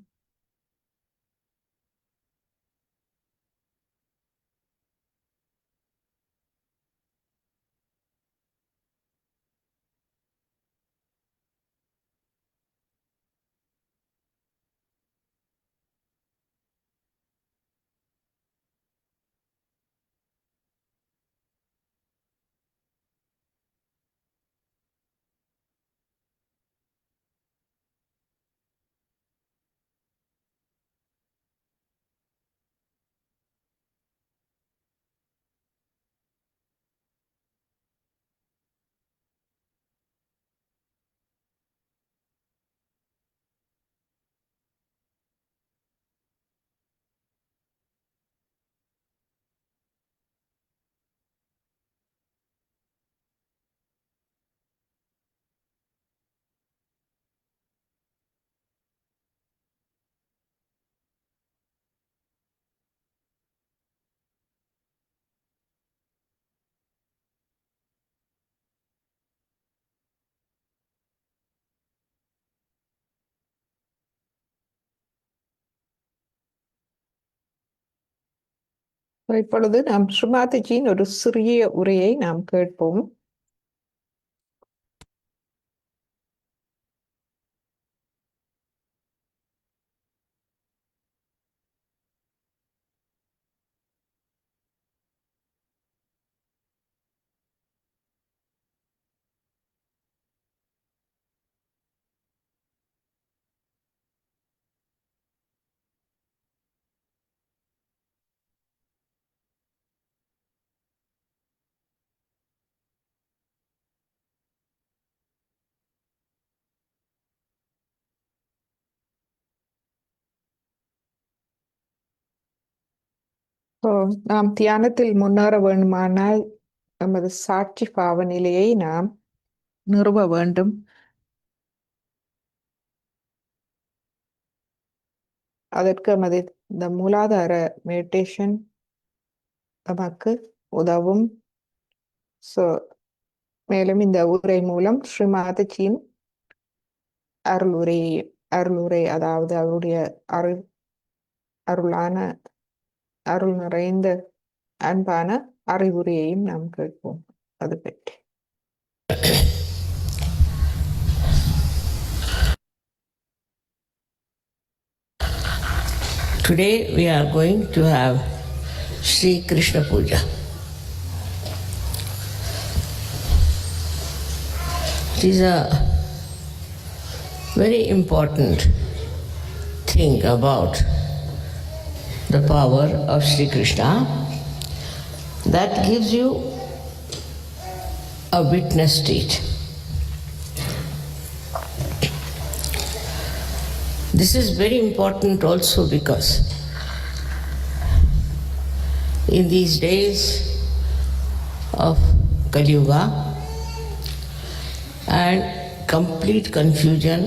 இப்பொழுது நாம் ஸ்ரீமாதிஜியின் ஒரு சிறிய உரையை நாம் கேட்போம். நாம் தியானத்தில் முன்னேற வேண்டுமானால் நமது சாட்சி பாவ நிலையை நாம் நிறுவ வேண்டும். அதற்கு நமது இந்த மூலாதார மெடிடேஷன் நமக்கு உதவும். மேலும் இந்த உரை மூலம் ஸ்ரீமாதிஜியின் அருளுரை அதாவது அவருடைய அருள் நிறைந்த அன்பான அறிவுரையையும் நாம் கேட்போம். அது பற்றி Today we are going to have Sri Krishna Puja. It is a very important thing about the power of Sri Krishna that gives you a witness state. This is very important also because in these days of Kali Yuga and complete confusion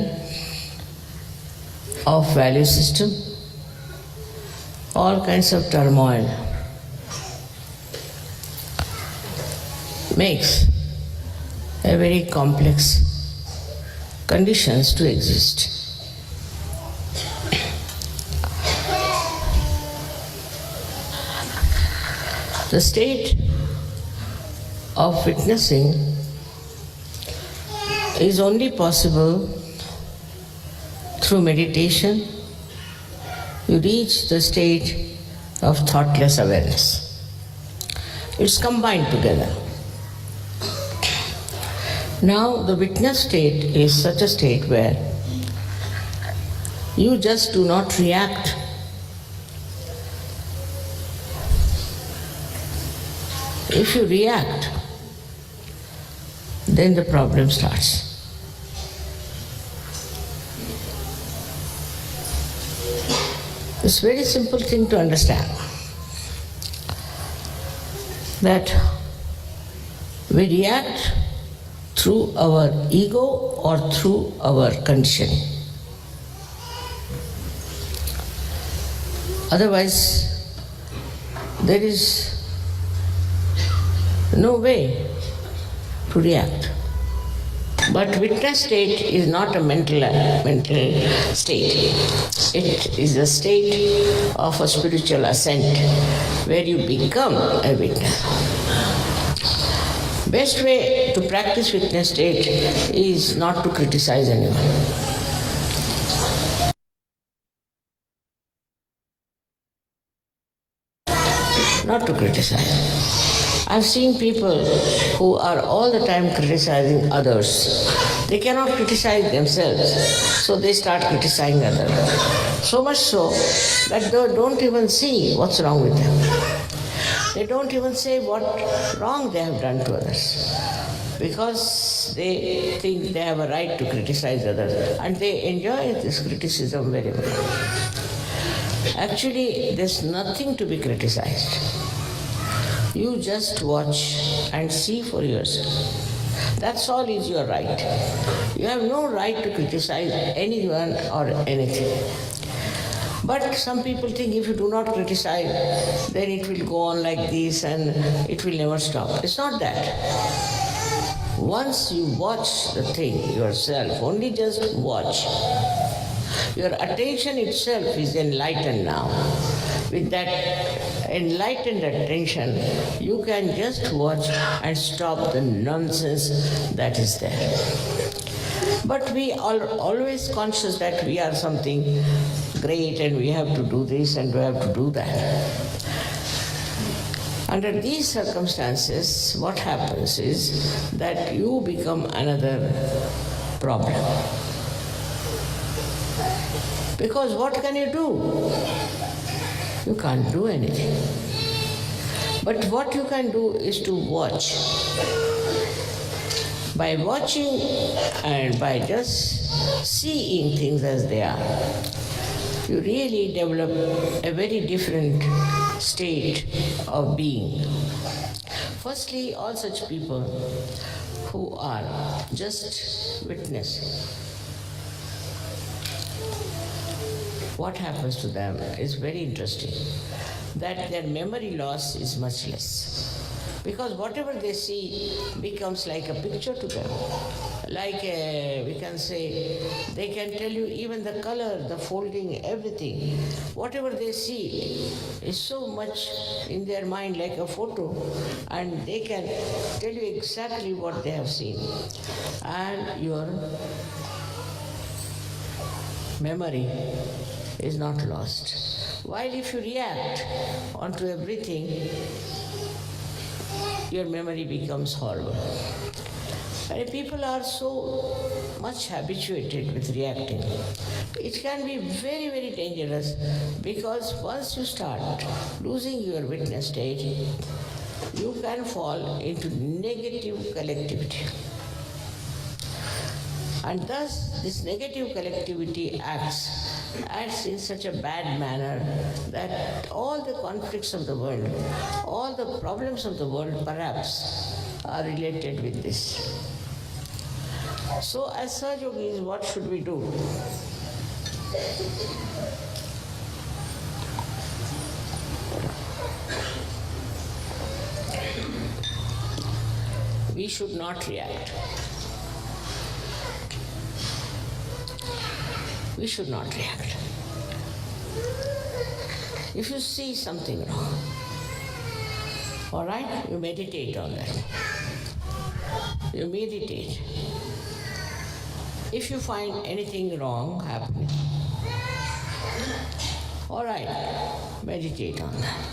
of value system, all kinds of turmoil makes a very complex conditions to exist. The state of witnessing is only possible through meditation. You reach the state of thoughtless awareness. It's combined together. Now the witness state is such a state where you just do not react. If you react, then the problem starts. It's a very simple thing to understand that we react through our ego or through our conditioning. Otherwise, there is no way to react. But witness state is not a mental state. It is a state of a spiritual ascent where you become a witness. Best way to practice witness state is not to criticize anyone. Not to criticize. I've seen people who are all the time criticizing others. They cannot criticize themselves, so they start criticizing others. So much so that they don't even see what's wrong with them. They don't even say what wrong they have done to others, because they think they have a right to criticize others, and they enjoy this criticism very much. Actually, there's nothing to be criticized. You just watch and see for yourself. That's all is your right. You have no right to criticize anyone or anything. But some people think if you do not criticize, then it will go on like this and it will never stop. It's not that. Once you watch the thing yourself, only just watch, your attention itself is enlightened now with that enlightened attention, you can just watch and stop the nonsense that is there. But we are always conscious that we are something great and we have to do this and we have to do that. Under these circumstances, what happens is that you become another problem. Because what can you do? You can't do anything. But what you can do is to watch. By watching and by just seeing things as they are, you really develop a very different state of being. Firstly, all such people who are just witnessing, what happens to them is very interesting, that their memory loss is much less. Because whatever they see becomes like a picture to them. Like we can say, they can tell you even the color, the folding, everything. Whatever they see is so much in their mind like a photo, and they can tell you exactly what they have seen. And your memory is not lost. While if you react onto everything, your memory becomes horrible. And people are so much habituated with reacting. It can be very, very dangerous, because once you start losing your witness state, you can fall into negative collectivity. And thus, this negative collectivity acts in such a bad manner that all the conflicts of the world, all the problems of the world perhaps are related with this. So as Sahaja Yogis, what should we do? We should not react. We should not react. If you see something wrong, all right, you meditate on that. You meditate. If you find anything wrong happening, all right, meditate on that.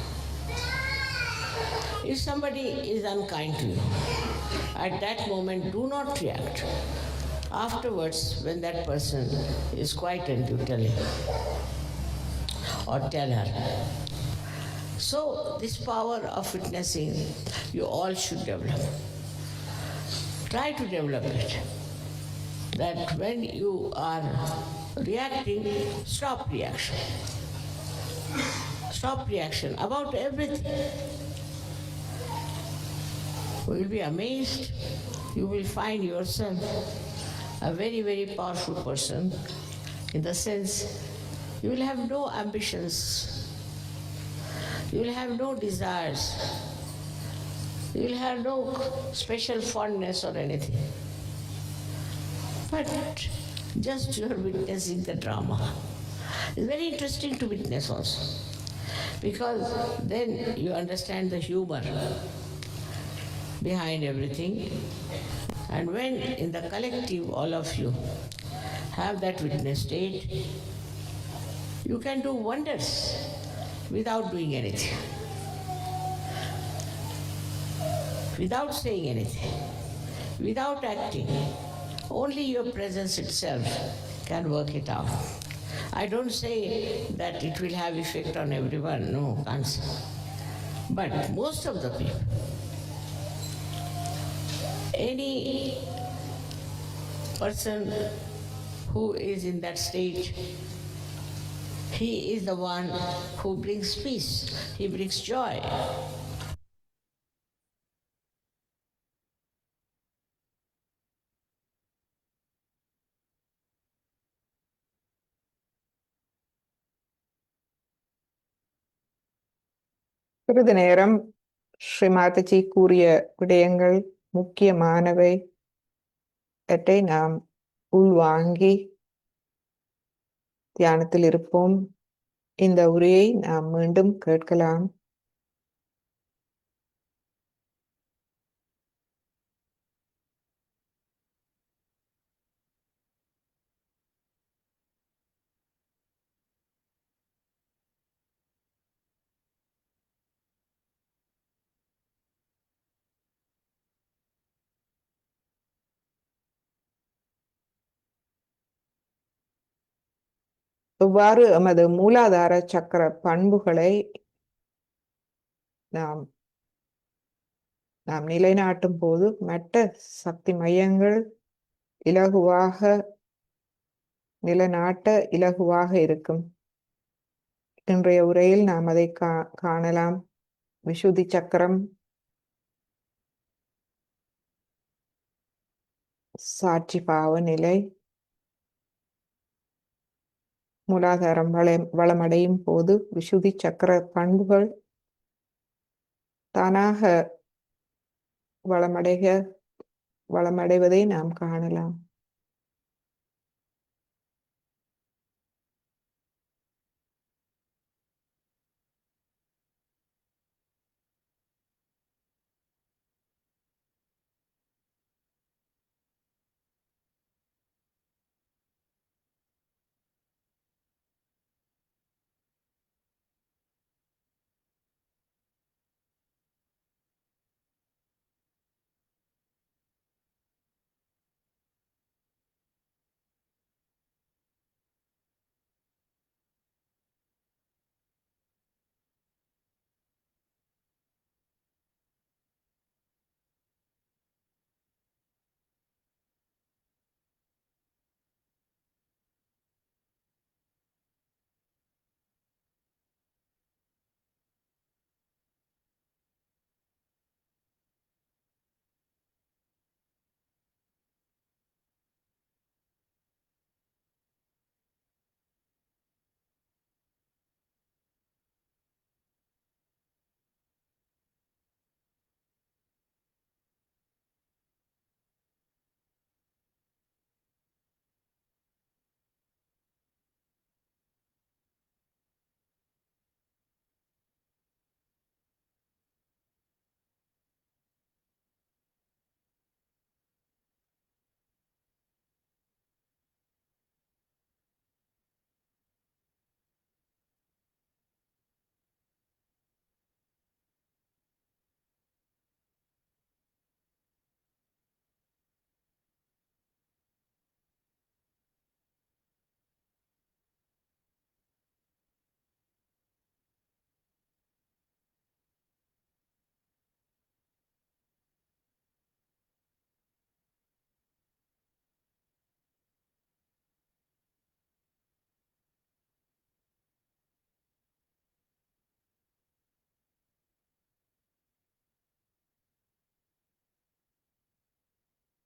If somebody is unkind to you, at that moment, do not react. Afterwards, when that person is quietened, you tell him or tell her. So, this power of witnessing, you all should develop. Try to develop it. That when you are reacting, stop reaction. Stop reaction about everything. You will be amazed. You will find yourself a very, very powerful person, in the sense you will have no ambitions, you will have no desires, you will have no special fondness or anything. But just you are witnessing the drama. It's very interesting to witness also, because then you understand the humor behind everything. And when in the collective all of you have that witness state, you can do wonders without doing anything, without saying anything, without acting. Only your presence itself can work it out. I don't say that it will have effect on everyone, no, can't say. But most of the people, any person who is in that state, he is the one who brings peace, he brings joy. சிறிது நேரம் ஸ்ரீ மாதாஜி கூறிய விடயங்கள் முக்கியமானவை. அவற்றை நாம் உள்வாங்கி தியானத்தில் இருப்போம். இந்த உரையை நாம் மீண்டும் கேட்கலாம். இவ்வாறு எமது மூலாதார சக்கர பண்புகளை நாம் நாம் நிலைநாட்டும் போது மற்ற சக்தி மையங்கள் இலகுவாக நிலைநாட்ட இலகுவாக இருக்கும். இன்றைய உரையில் நாம் அதை காணலாம். விசுத்தி சக்கரம், சாட்சி பாவ நிலை, மூலாதாரம் வளமடையும் போது விசுத்தி சக்கர பண்புகள் தானாக வளமடைவதை நாம் காணலாம்.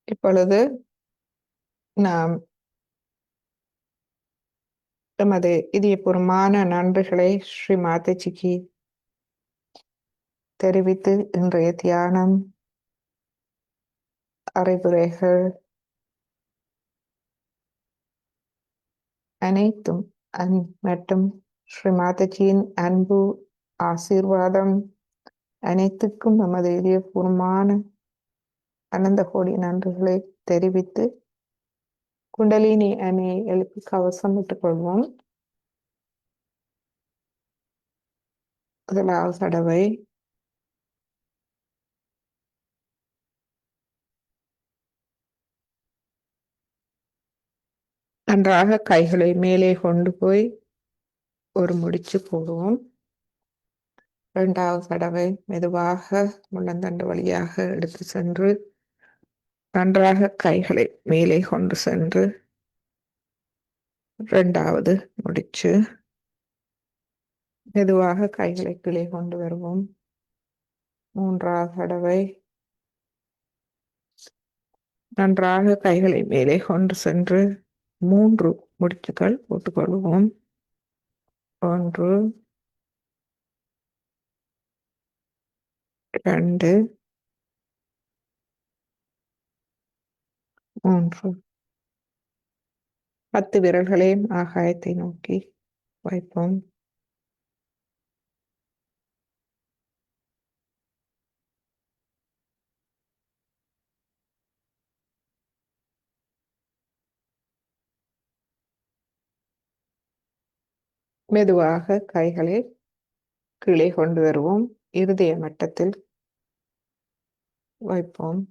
இப்பொழுது நாம் எமது இதயபூர்வமான நன்றிகளை ஸ்ரீ மாதாஜிக்கு தெரிவித்து இன்றைய தியானம், அறிவுரைகள் அனைத்தும் மற்றும் ஸ்ரீ மாதாஜியின் அன்பு ஆசீர்வாதம் அனைத்துக்கும் நமது இதயபூர்வமான அனந்த கோடி நன்றிகளை தெரிவித்து குண்டலினி அணியை எழுப்பி கவசம் விட்டுக் கொள்வோம். முதலாவது தடவை நன்றாக கைகளை மேலே கொண்டு போய் ஒரு முடிச்சு போடுவோம். இரண்டாவது தடவை மெதுவாக முள்ளந்தண்டு வழியாக எடுத்து சென்று நன்றாக கைகளை மேலே கொண்டு சென்று இரண்டாவது முடிச்சு மெதுவாக கைகளை கீழே கொண்டு வருவோம். மூன்றாவது தடவை நன்றாக கைகளை மேலே கொண்டு சென்று 3 முடிச்சுகள் போட்டுக்கொள்வோம். 1 2 3 10 விரல்களையும் ஆகாயத்தை நோக்கி வைப்போம். மெதுவாக கைகளை கீழே கொண்டு வருவோம். இருதய மட்டத்தில் வைப்போம்.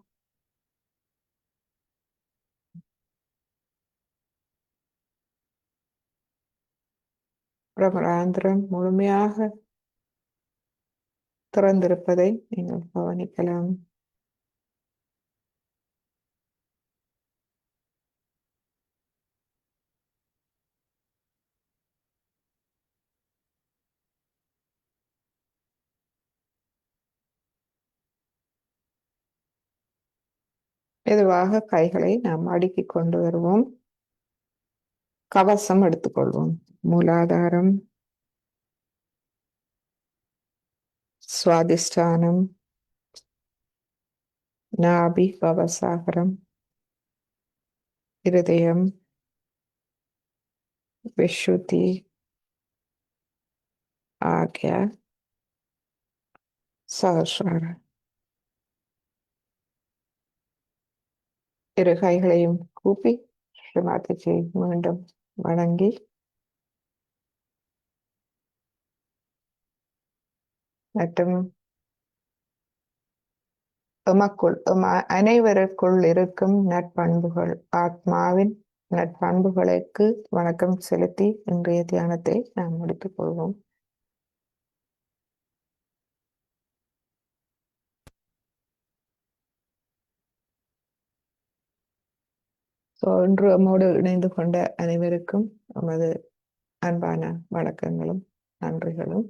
பிரமராந்திரம் முழுமையாக திறந்திருப்பதை நீங்கள் கவனிக்கலாம். மெதுவாக கைகளை நாம் அடுக்கிக் கொண்டு வருவோம். கவசம் எடுத்துக்கொள்வோம். மூலாதாரம், சுவாதிஷ்டானம், நாபி கவசாகரம், இருதயம், விஷுதி, ஆக்ய, சஹஸ்ரார. இரு கைகளையும் கூப்பி ஸ்ரீமாதிஜி மீண்டும் வணங்கி மற்றும் எமக்குள் அனைவருக்குள் இருக்கும் நற்பண்புகள், ஆத்மாவின் நற்பண்புகளுக்கு வணக்கம் செலுத்தி இன்றைய தியானத்தை நாம் முடித்துக் கொள்வோம். இன்று நம்மோடு இணைந்து கொண்ட அனைவருக்கும் நமது அன்பான வணக்கங்களும் நன்றிகளும்.